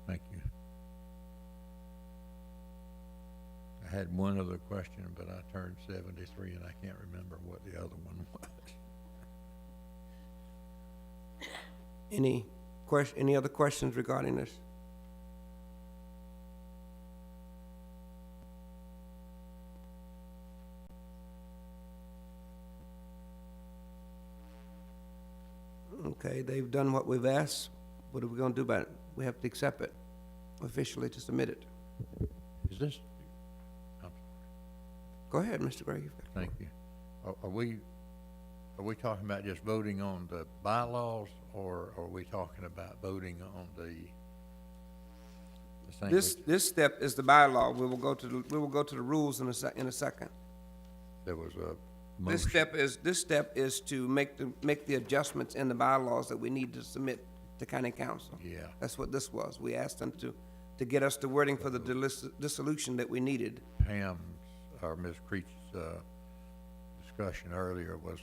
Thank you. I had one other question, but I turned 73 and I can't remember what the other one was. Any other questions regarding this? Okay, they've done what we've asked. What are we gonna do about it? We have to accept it officially to submit it. Is this, Go ahead, Mr. Gray. thank you. Are we talking about just voting on the bylaws, or are we talking about voting on the thing? This step is the bylaw. We will go to the rules in a second. There was a This motion. step is to make the adjustments in the bylaws that we need to submit to county council. Yeah. That's what this was. We asked them to get us the wording for the dissolution that we needed. Pam's, or Ms. Creech's, discussion earlier was,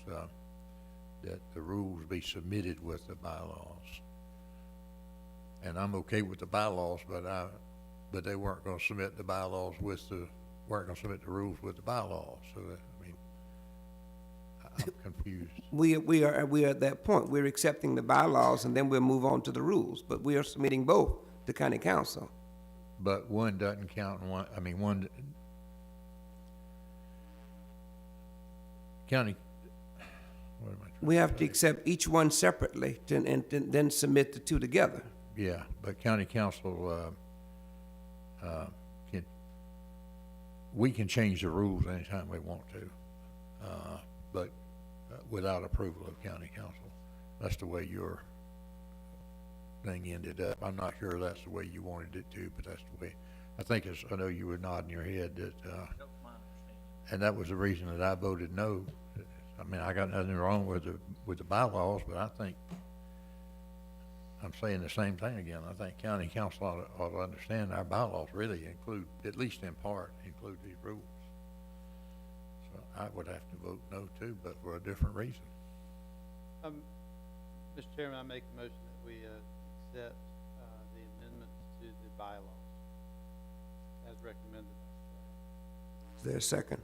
that the rules be submitted with the bylaws. And I'm okay with the bylaws, but they weren't gonna submit the bylaws weren't gonna submit the rules with the bylaws, so that, I mean, I'm confused. We are at that point. We're accepting the bylaws and then we'll move on to the rules, but we are submitting both to county council. But one doesn't count, and one county, what am I trying? We have to accept each one separately and then submit the two together. Yeah, but county council, we can change the rules anytime we want to, but without approval of county council. That's the way your thing ended up. I'm not sure that's the way you wanted it to, but that's the way, I know you were nodding your head that, and that was the reason that I voted no. I mean, I got nothing wrong with the bylaws, but I think, I'm saying the same thing again. I think county council ought to understand our bylaws really include, at least in part, include these rules. So I would have to vote no too, but for a different reason. Mr. Chairman, I make a motion that we, accept, the amendments to the bylaws as recommended. Is there a second?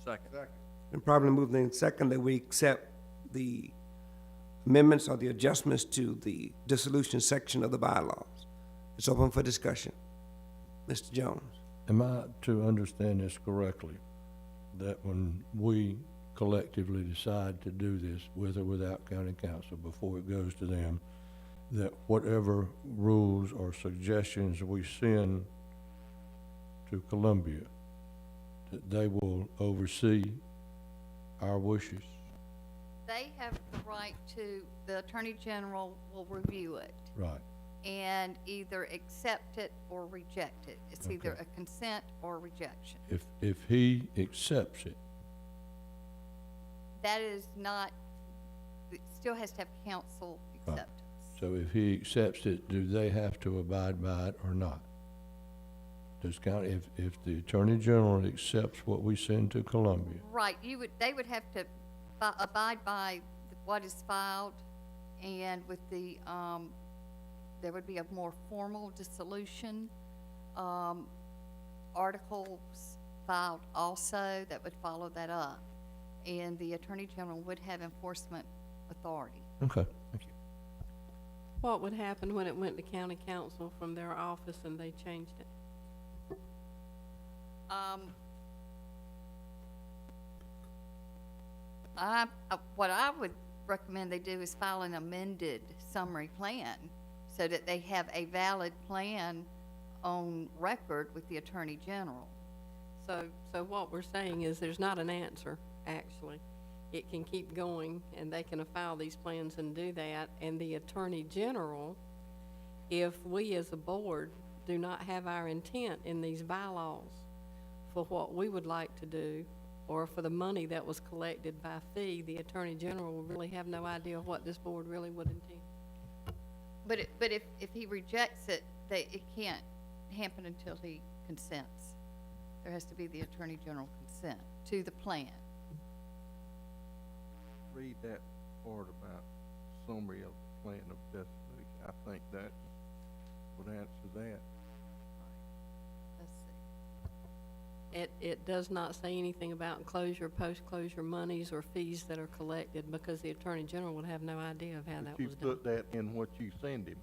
Second. And probably moved in second that we accept the amendments or the adjustments to the dissolution section of the bylaws. It's open for discussion. Mr. Jones? Am I to understand this correctly, that when we collectively decide to do this with or without county council before it goes to them, that whatever rules or suggestions we send to Columbia, that they will oversee our wishes? They have the right to, the Attorney General will review it. Right. And either accept it or reject it. It's either Okay. a consent or rejection. If he accepts it, That is not, it still has to have council accept. So if he accepts it, do they have to abide by it or not? Does county, if the Attorney General accepts what we send to Columbia, Right, they would have to abide by what is filed, and with the, there would be a more formal dissolution, articles filed also that would follow that up. And the Attorney General would have enforcement authority. okay, thank you. What would happen when it went to county council from their office and they changed it? What I would recommend they do is file an amended summary plan so that they have a valid plan on record with the Attorney General. So what we're saying is there's not an answer, actually. It can keep going, and they can file these plans and do that, and the Attorney General, if we as a board do not have our intent in these bylaws for what we would like to do, or for the money that was collected by fee, the Attorney General will really have no idea what this board really would intend. But if he rejects it, it can't happen until he consents. There has to be the Attorney General consent to the plan. Read that part about summary of the plan of dissolution. I think that would answer that. Let's see. It does not say anything about enclosure, post-closure monies or fees that are collected, because the Attorney General would have no idea of how that But you was done. put that in what you send him.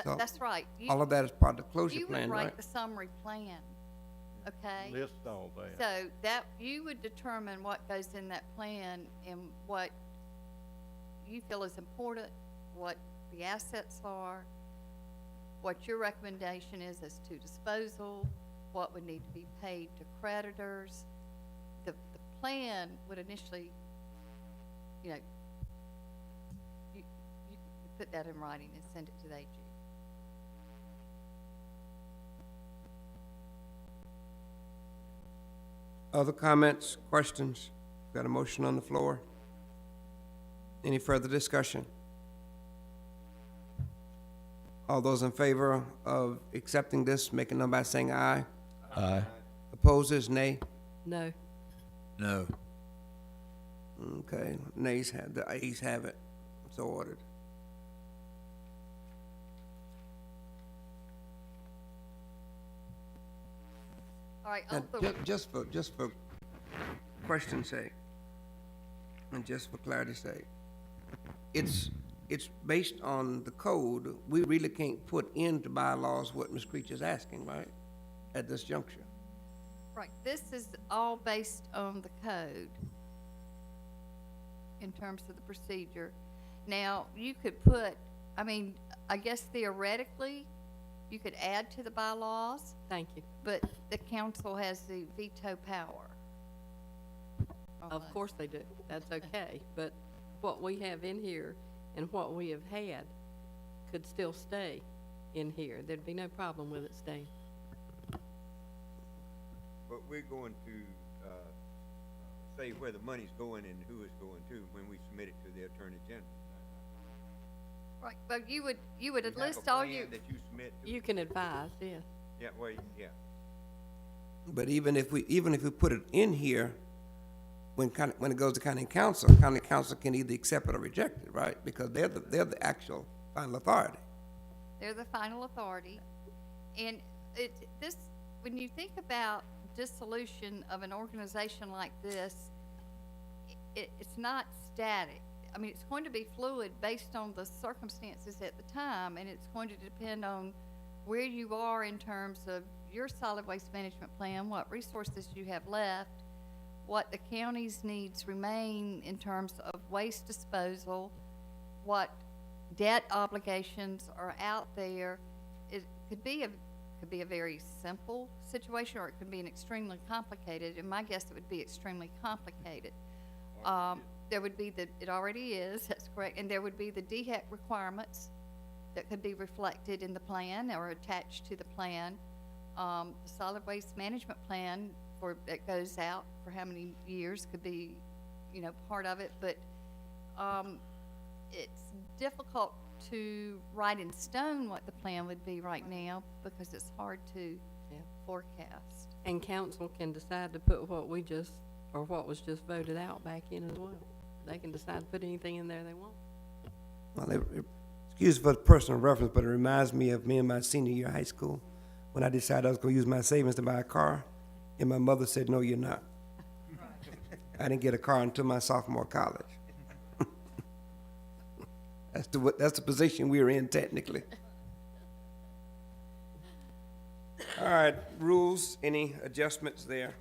So, That's right. All of that is part of the closure You plan, would right? write the summary plan, okay? List all that. So that, you would determine what goes in that plan and what you feel is important, what the assets are, what your recommendation is as to disposal, what would need to be paid to creditors. The plan would initially, you put that in writing and send it to the AG. Other comments, questions? Got a motion on the floor? Any further discussion? All those in favor of accepting this, make a number by saying aye. Aye. Opposes, nay? No. No. Okay, nays have, the ayes have it. So ordered. All right, Now, on the, just for question's sake, and just for clarity's sake, it's based on the code. We really can't put into bylaws what Ms. Creech is asking, right? At this juncture. right, this is all based on the code in terms of the procedure. Now, you could put, I guess theoretically, you could add to the bylaws, Thank you. but the council has the veto power. on Of that. course they do. That's okay. But what we have in here and what we have had could still stay in here. There'd be no problem with it staying. But we're going to, say where the money's going and who it's going to when we submit it to the Attorney General. Right, but you would You have a list all plan your, that you submit to. You can advise, yes. Yeah, well, yeah. But even if we put it in here, when it goes to county council can either accept it or reject it, right? Because they're the actual final authority. they're the final authority. And when you think about dissolution of an organization like this, it's not static. It's going to be fluid based on the circumstances at the time, and it's going to depend on where you are in terms of your solid waste management plan, what resources you have left, what the county's needs remain in terms of waste disposal, what debt obligations are out there. It could be a very simple situation, or it could be an extremely complicated, and my guess it would be extremely complicated. There would be it already is, that's correct, and there would be the DHEC requirements that could be reflected in the plan or attached to the plan. The solid waste management plan that goes out for how many years could be, part of it, but it's difficult to write in stone what the plan would be right now, because it's hard to Yeah. forecast. And council can decide to put what we just, or what was just voted out back in as well. They can decide to put anything in there they want. Well, excuse for the personal reference, but it reminds me of me in my senior year of high school, when I decided I was gonna use my savings to buy a car, and my mother said, no, you're not. I didn't get a car until my sophomore college. That's the position we were in technically. All right, rules, any adjustments there?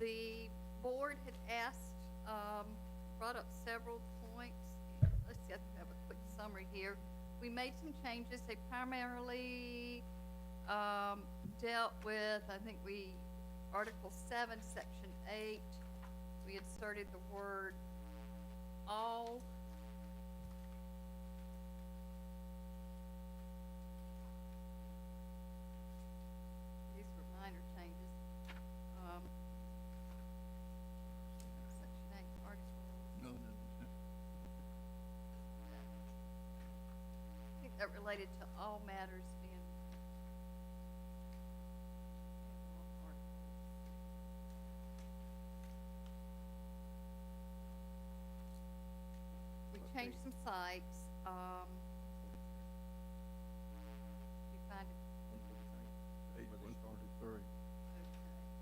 The board had asked, brought up several points. Let's see, I have a quick summary here. We made some changes. They primarily, dealt with, I think Article 7, Section 8, we inserted the word all. These were minor changes. Section 8, Article. I think that related to all matters being. We changed some sites, you find it. Okay,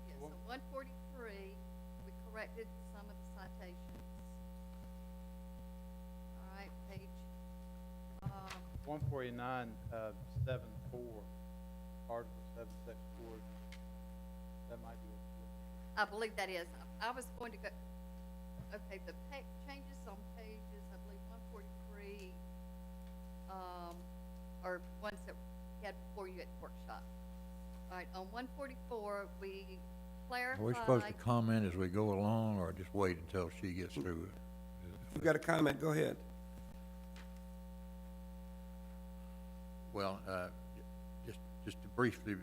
yeah, so 143, we corrected some of the citations. All right, page, 149, 7-4, Article 7, Section 4, that might be. I believe that is, I was going to go, okay, the changes on pages, I believe 143, are ones that we had before you at the workshop. All right, on 144, we clarified. Are we supposed to comment as we go along, or just wait until she gets through it? If you got a comment, go ahead. Well, just to briefly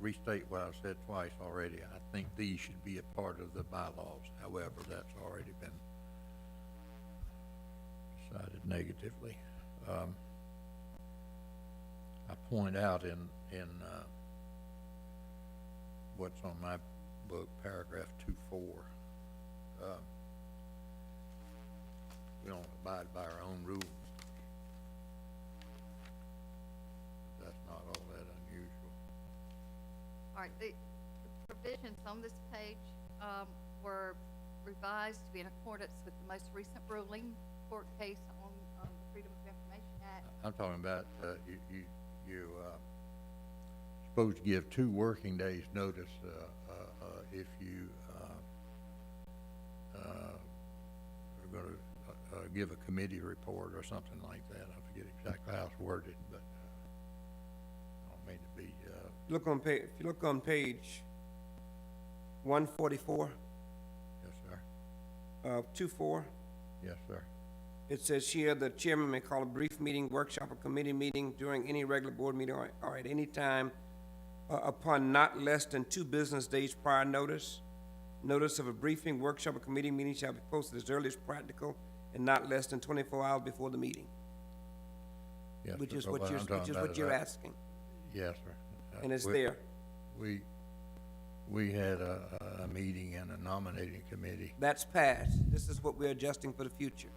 restate what I've said twice already, I think these should be a part of the bylaws. However, that's already been decided negatively. I point out in what's on my book, paragraph 2.4, we don't abide by our own rules. That's not all that unusual. All right, the provisions on this page, were revised to be in accordance with the most recent ruling, court case on, the Freedom of Information Act. I'm talking about, you supposed to give 2 working days notice, if you, are gonna, give a committee report or something like that. I forget exactly how it's worded, but, I don't mean to be, Look on page, if you look on page 144, yes, sir. 24, Yes, sir. it says here, the chairman may call a brief meeting, workshop, or committee meeting during any regular board meeting or at any time upon not less than 2 business days prior notice. Notice of a briefing, workshop, or committee meeting shall be posted as early as practical and not less than 24 hours before the meeting, Yes, which sir. is But what I'm talking about you're that- asking, Yes, sir. and it's we- there. We had a meeting in a nominating committee. That's past. This is what we're adjusting for the future.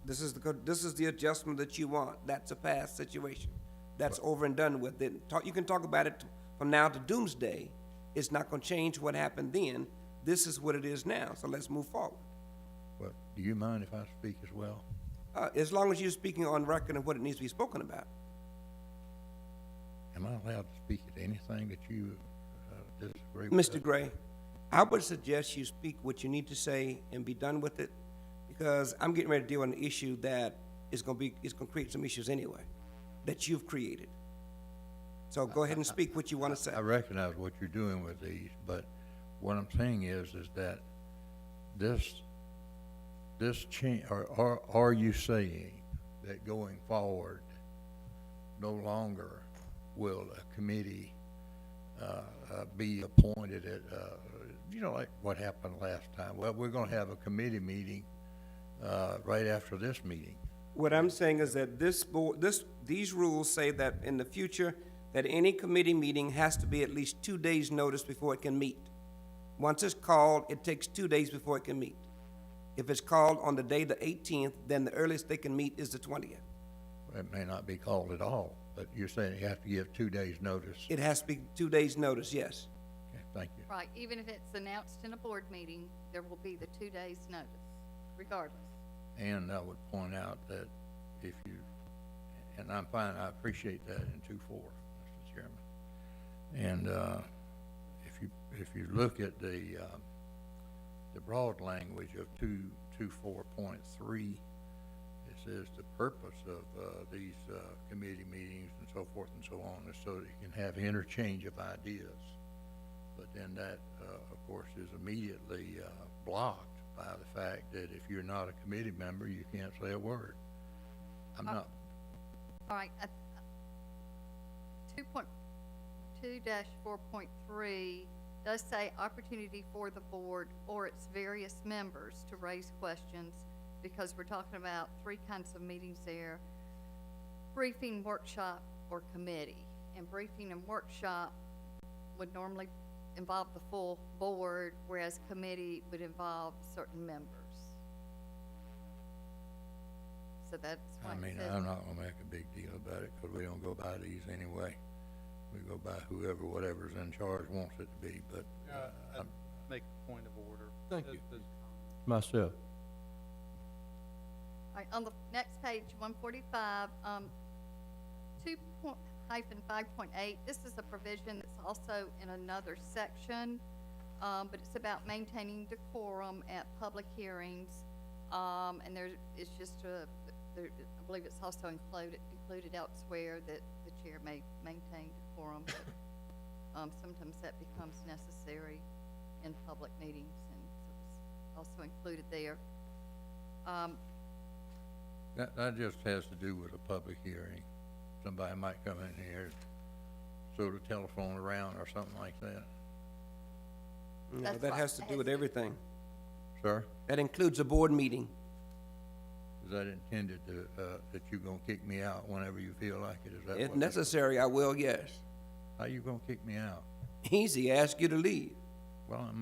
This is the adjustment that you want. That's a past situation. That's over and done with. You can talk about it from now to doomsday. It's not gonna change what happened then. This is what it is now, so let's move forward. But do you mind if I speak as well? As long as you're speaking on record of what it needs to be spoken about. Am I allowed to speak at anything that you disagree with? Mr. Gray, I would suggest you speak what you need to say and be done with it, because I'm getting ready to deal with an issue that is gonna create some issues anyway, that you've created. So go ahead and speak what you wanna say. I recognize what you're doing with these, but what I'm saying is that this change, or are you saying that going forward, no longer will a committee be appointed at, like what happened last time? Well, we're gonna have a committee meeting right after this meeting. What I'm saying is that these rules say that in the future, that any committee meeting has to be at least 2 days' notice before it can meet. Once it's called, it takes 2 days before it can meet. If it's called on the day the 18th, then the earliest they can meet is the 20th. It may not be called at all, but you're saying you have to give 2 days' notice. It has to be 2 days' notice, yes. Okay, thank you. Right, even if it's announced in a board meeting, there will be the 2 days' notice, regardless. And I would point out that if you, and I'm fine, I appreciate that in 2.4, Mr. Chairman. And, if you look at the broad language of 2.4.3, it says the purpose of, these, committee meetings and so forth and so on is so that you can have interchange of ideas. But then that, of course, is immediately, blocked by the fact that if you're not a committee member, you can't say a word. I'm not, All right, 2.2-4.3 does say opportunity for the board or its various members to raise questions, because we're talking about 3 kinds of meetings there: briefing, workshop, or committee. And briefing and workshop would normally involve the full board, whereas committee would involve certain members. So that's why I it mean, says- I'm not gonna make a big deal about it, because we don't go by these anyway. We go by whatever's in charge wants it to be, but, I'd make a point of order. Thank you. The- Myself. All right, on the next page, 145, 2.5.8, this is a provision that's also in another section, but it's about maintaining decorum at public hearings. And it's just I believe it's also included elsewhere that the chair may maintain decorum, but, sometimes that becomes necessary in public meetings, and so it's also included there. that just has to do with a public hearing. Somebody might come in here, throw the telephone around or something like that. No, That's that right. has to do with everything. Sir, That includes a board meeting. is that intended to, that you gonna kick me out whenever you feel like it? Is that If what? necessary, I will, yes. How you gonna kick me out? Easy, ask you to leave. Well, I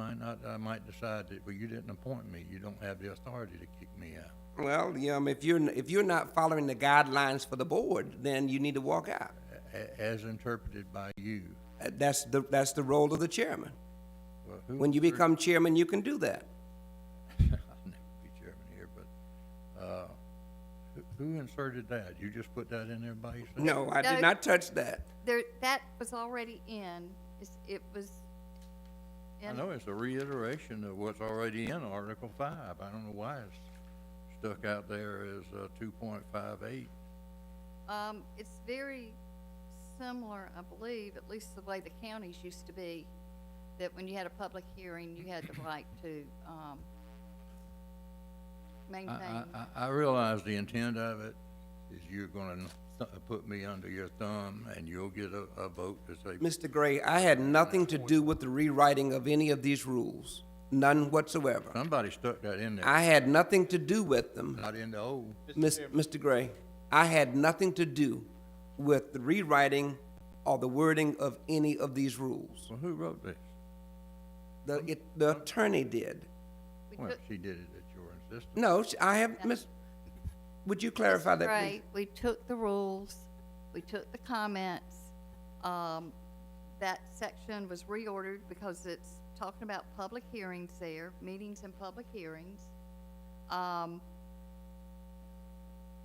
might decide that, well, you didn't appoint me. You don't have the authority to kick me out. Well, if you're not following the guidelines for the board, then you need to walk out. As interpreted by you. That's the role of the chairman. Well, who When you inserted- become chairman, you can do that. I'll never be chairman here, but, who inserted that? You just put that in there by yourself? No, I did No. not touch that. That was already in, it was in. I know it's a reiteration of what's already in Article 5. I don't know why it's stuck out there as 2.58. It's very similar, I believe, at least the way the counties used to be, that when you had a public hearing, you had the right to, maintain. I realize the intent of it is you're gonna put me under your thumb and you'll get a vote to say, Mr. Gray, I had nothing to do with the rewriting of any of these rules. None whatsoever. somebody stuck that in there, I had nothing to do with them. not in the old. Mr. Gray, I had nothing to do with the rewriting or the wording of any of these rules. Well, who wrote this? The attorney did. We Well, took- she did it at your insistence. No, I have, would you clarify Mr. that, Gray, please? we took the rules, we took the comments, that section was reordered because it's talking about public hearings there, meetings and public hearings.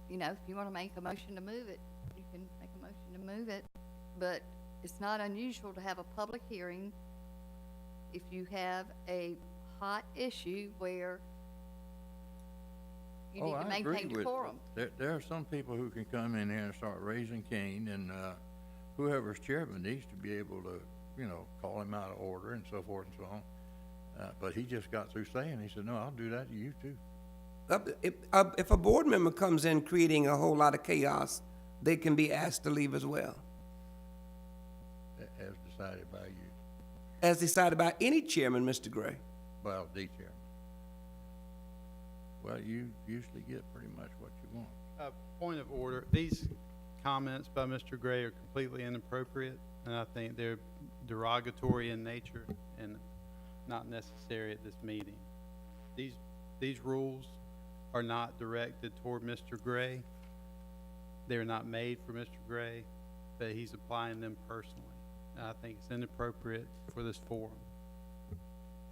If you wanna make a motion to move it, you can make a motion to move it, but it's not unusual to have a public hearing if you have a hot issue where you need to I agree maintain with- decorum. There are some people who can come in here and start raising Cain, and, whoever's chairman needs to be able to, call him out of order and so forth and so on. But he just got through saying, he said, no, I'll do that to you too. If a board member comes in creating a whole lot of chaos, they can be asked to leave as well, As decided by you. as decided by any chairman, Mr. Gray. Well, the chairman. Well, you usually get pretty much what you want. Point of order, these comments by Mr. Gray are completely inappropriate, and I think they're derogatory in nature and not necessary at this meeting. These rules are not directed toward Mr. Gray. They're not made for Mr. Gray, but he's applying them personally. And I think it's inappropriate for this forum.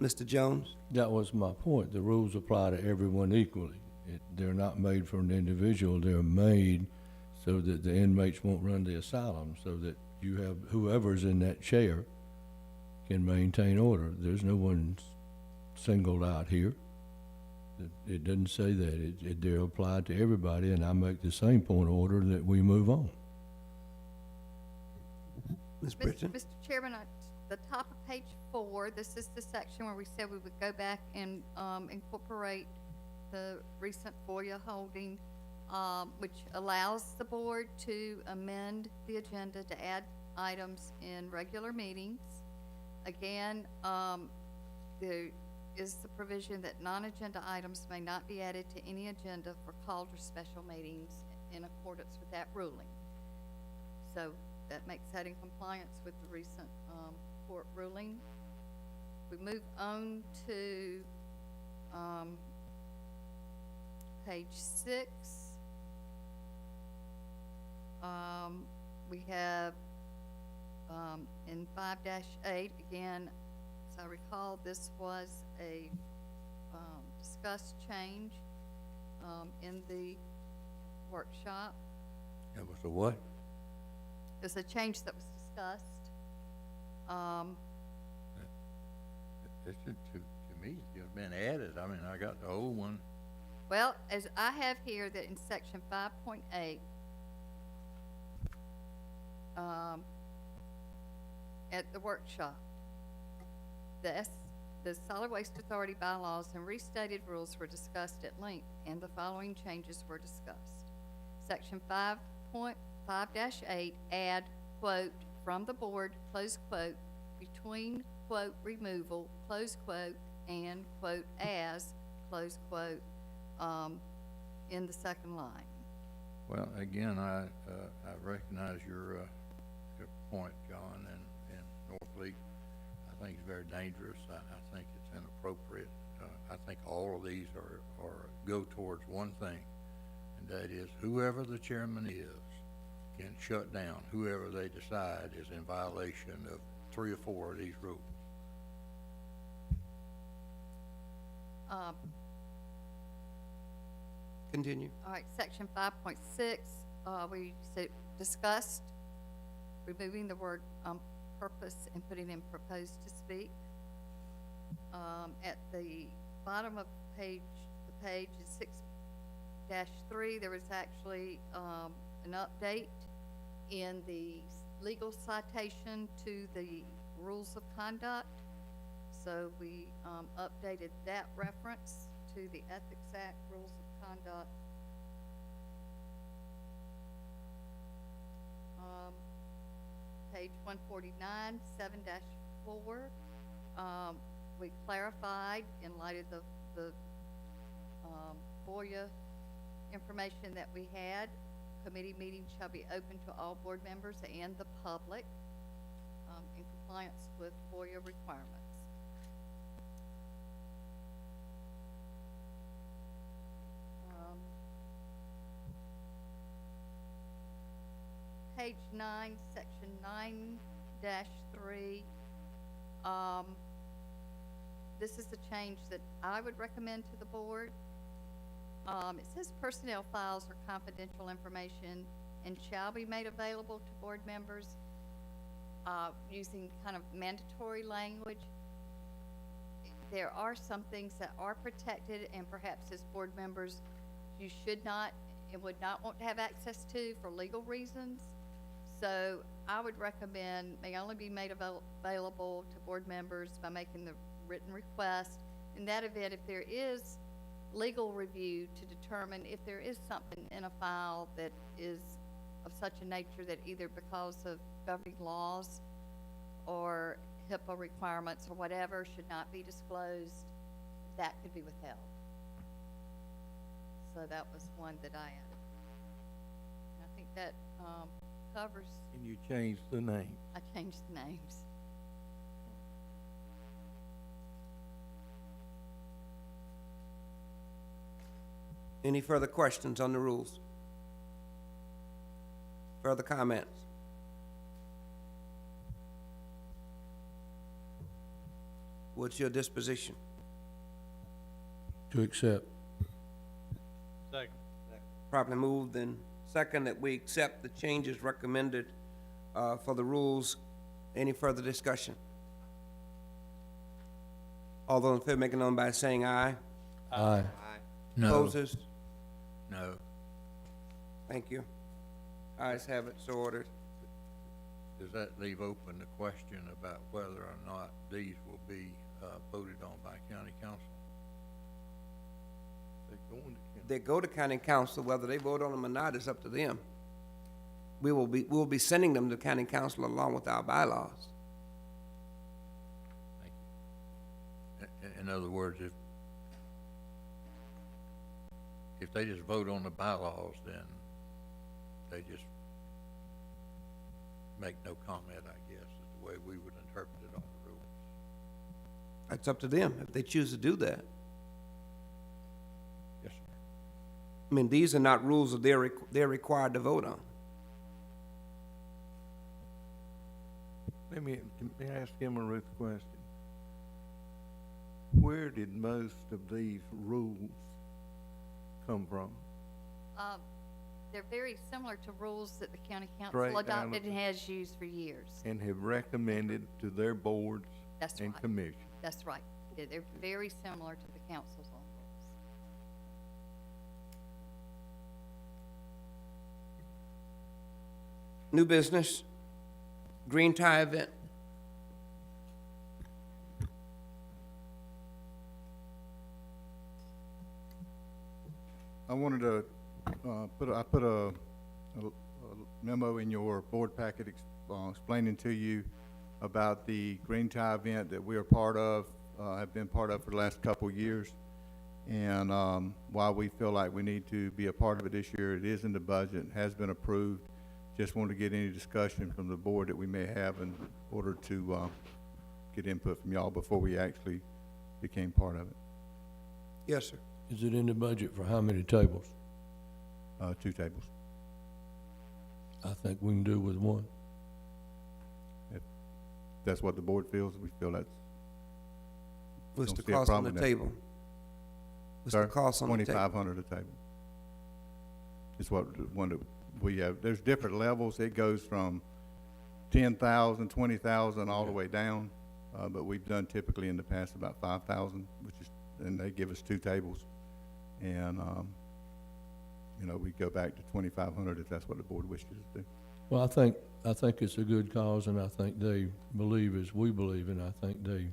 Mr. Jones? That was my point. The rules apply to everyone equally. They're not made for an individual. They're made so that the inmates won't run the asylum, so that you have whoever's in that chair can maintain order. There's no one singled out here. It doesn't say that. They're applied to everybody, and I make the same point of order that we move on. Ms. Britton? Mr. Chairman, the top of page 4, this is the section where we said we would go back and incorporate the recent FOIA holding, which allows the board to amend the agenda to add items in regular meetings. Again, there is the provision that non-agenda items may not be added to any agenda for called or special meetings in accordance with that ruling. So that makes that in compliance with the recent court ruling. We move on to page 6. We have in 5-8, again, as I recall, this was a discussed change in the workshop. It was a what? There's a change that was discussed. This is, to me, it have been added. I mean, I got the old one. Well, as I have here that in section 5.8, at the workshop, the Solid Waste Authority bylaws and restated rules were discussed at length, and the following changes were discussed. Section 5.5-8, add, quote, from the board, close quote, between, quote, removal, close quote, and, quote, as, close quote, in the second line. Well, again, I recognize your point, John, and North Leak. I think it's very dangerous. I think it's inappropriate. I think all of these go towards one thing, and that is whoever the chairman is can shut down whoever they decide is in violation of 3 or 4 of these rules. Continue. All right, section 5.6, we discussed removing the word purpose and putting in proposed to speak. At the bottom of the page in 6-3, there was actually an update in the legal citation to the rules of conduct. So we updated that reference to the Ethics Act Rules of Conduct. Page 149, 7-4, we clarified in light of the FOIA information that we had, committee meetings shall be open to all board members and the public in compliance with FOIA requirements. Page 9, section 9-3, this is the change that I would recommend to the board. It says personnel files are confidential information and shall be made available to board members, using kind of mandatory language. There are some things that are protected, and perhaps as board members you should not and would not want to have access to for legal reasons. So I would recommend may only be made available to board members by making the written request. In that event, if there is legal review to determine if there is something in a file that is of such a nature that either because of governing laws or HIPAA requirements or whatever should not be disclosed, that could be withheld. so that was one that I added. I think that, covers, And you changed the name. I changed the names. Any further questions on the rules? Further comments? What's your disposition? To accept. Second. Properly moved and second that we accept the changes recommended for the rules. Any further discussion? All those in favor make it known by saying aye. Aye. No, Opposers? no. Thank you. Ayes have it, so ordered. Does that leave open the question about whether or not these will be, voted on by county council? They go to county council, whether they vote on them or not is up to them. We'll be sending them to county council along with our bylaws. Thank you. In other words, if they just vote on the bylaws, then they just make no comment, I guess, is the way we would interpret it on the rules. It's up to them if they choose to do that. Yes, sir. I mean, these are not rules that they're required to vote on. Let me ask him a Ruth question. Where did most of these rules come from? They're very similar to rules that the county Straight council down adopted and has used for years. And have recommended to their boards That's and right. commissions? That's right. They're very similar to the council's own rules. New business, green tie event. I wanted to, put a memo in your board packet explaining to you about the green tie event that we are part of, have been part of for the last couple of years. And, while we feel like we need to be a part of it this year, it is in the budget, has been approved. Just wanted to get any discussion from the board that we may have in order to, get input from y'all before we actually became part of it. Yes, sir. Is it in the budget for how many tables? 2 tables. I think we can do with one. If that's what the board feels, we feel that's. What's the don't see a cost on the problem with that. table? What's the cost on the table? 2,500 a table. Is what, one that we have, there's different levels. It goes from 10,000, 20,000, all the way down. But we've done typically in the past about 5,000, which is, and they give us 2 tables. And, you know, we go back to 2,500 if that's what the board wishes to do. Well, I think it's a good cause, and I think they believe as we believe, and I think they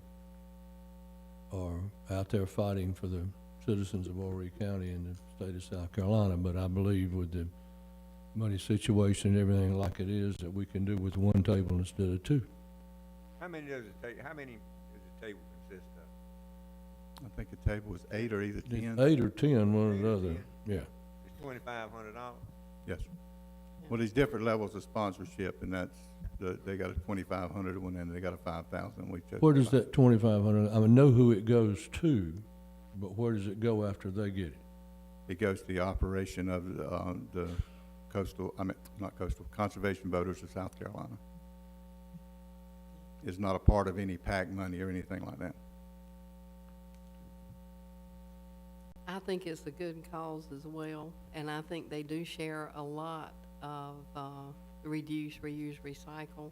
are out there fighting for the citizens of Horry County and the state of South Carolina. But I believe with the money situation and everything like it is, that we can do with 1 table instead of 2. How many does the table consist of? I think the table was 8 or either 10. 8 or 10, one or the other, yeah. It's $2,500. Yes, sir. Well, there's different levels of sponsorship, and that's, they got a 2,500 one, and they got a 5,000. We chose. Where does that 2,500, I mean, know who it goes to, but where does it go after they get it? It goes to the operation of the Conservation Voters of South Carolina. It's not a part of any PAC money or anything like that. I think it's a good cause as well, and I think they do share a lot of reduce, reuse, recycle,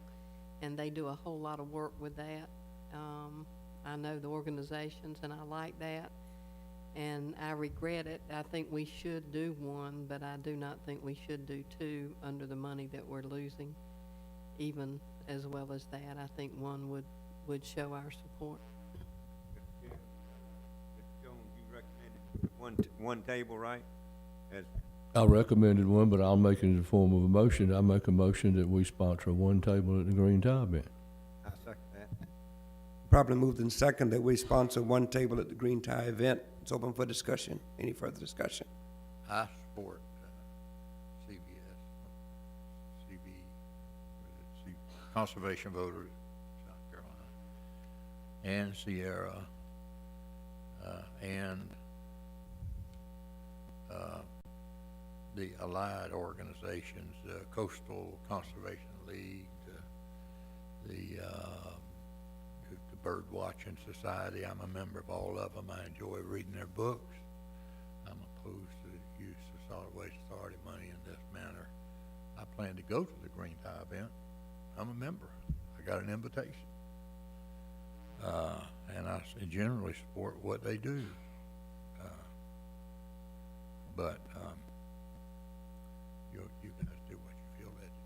and they do a whole lot of work with that. I know the organizations, and I like that, and I regret it. I think we should do 1, but I do not think we should do 2 under the money that we're losing. Even as well as that, I think 1 would show our support. Mr. Jones, you recommended one table, right? As I recommended 1, but I'll make it in the form of a motion. I make a motion that we sponsor 1 table at the green tie event. I second that. Probably moved in second that we sponsor 1 table at the green tie event. It's open for discussion. Any further discussion? I support Conservation Voters, South Carolina, and Sierra, and the allied organizations, the Coastal Conservation League, the Bird Watching Society. I'm a member of all of them. I enjoy reading their books. I'm opposed to the use of solid waste authority money in this manner. I plan to go to the Green Tie event. I'm a member. I got an invitation. And I generally support what they do. But you guys do what you feel led to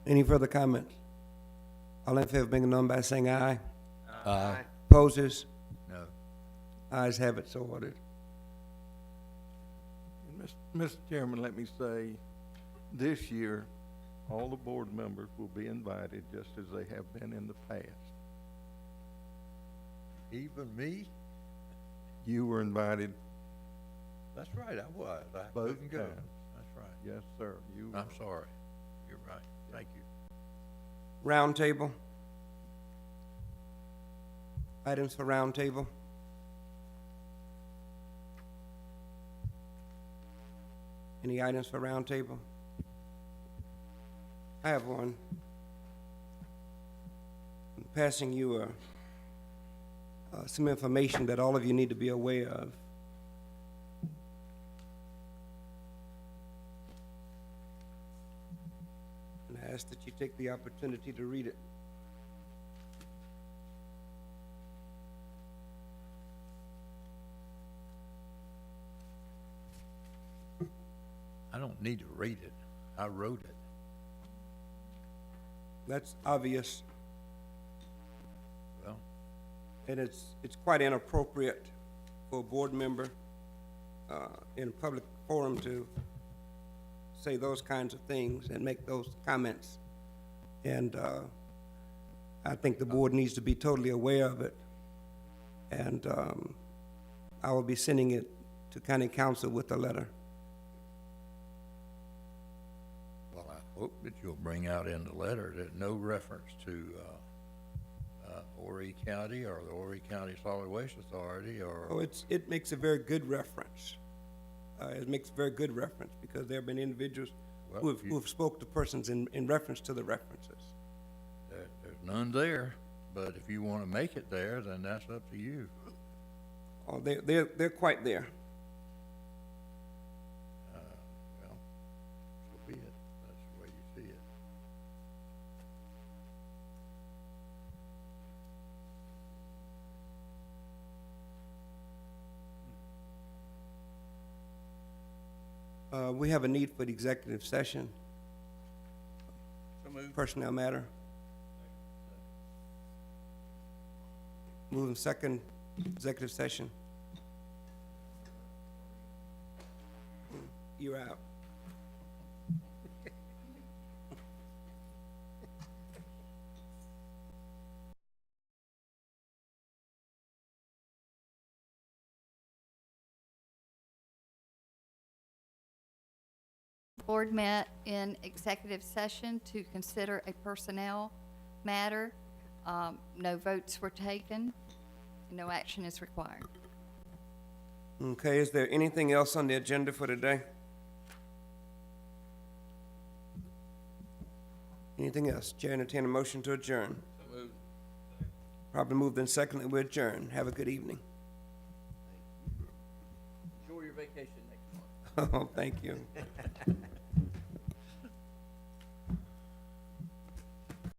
do. Any further comments? All in favor of being known by saying aye. Aye. Opposes? No. Ayes have it, so ordered. Mr. Chairman, let me say, this year, all the board members will be invited just as they have been in the past. Even me? You were invited That's right, I was. I both couldn't go. times. That's right. Yes, sir. You I'm sorry. You're right. Thank you. Round table. Items for round table. Any items for round table? I have one. I'm passing you some information that all of you need to be aware of. And I ask that you take the opportunity to read it. I don't need to read it. I wrote it. That's obvious, Well, and it's quite inappropriate for a board member in a public forum to say those kinds of things and make those comments. And I think the board needs to be totally aware of it. And I will be sending it to county council with a letter. well, I hope that you'll bring out in the letter that no reference to Horry County or the Horry County Solid Waste Authority or. Oh, it makes a very good reference. It makes a very good reference because there have been individuals Well, who have spoke to persons in reference to the references. There's none there, but if you want to make it there, then that's up to you. Oh, they're quite there. Well, so be it. That's the way you see it. We have a need for the executive session. So moved. Personnel matter. Moving second, executive session. You're out. Board met in executive session to consider a personnel matter. No votes were taken. No action is required. Okay, is there anything else on the agenda for today? Anything else? Chair entertain a motion to adjourn. So moved. Probably moved and seconded, we adjourn. Have a good evening. Enjoy your vacation next month. Oh, thank you.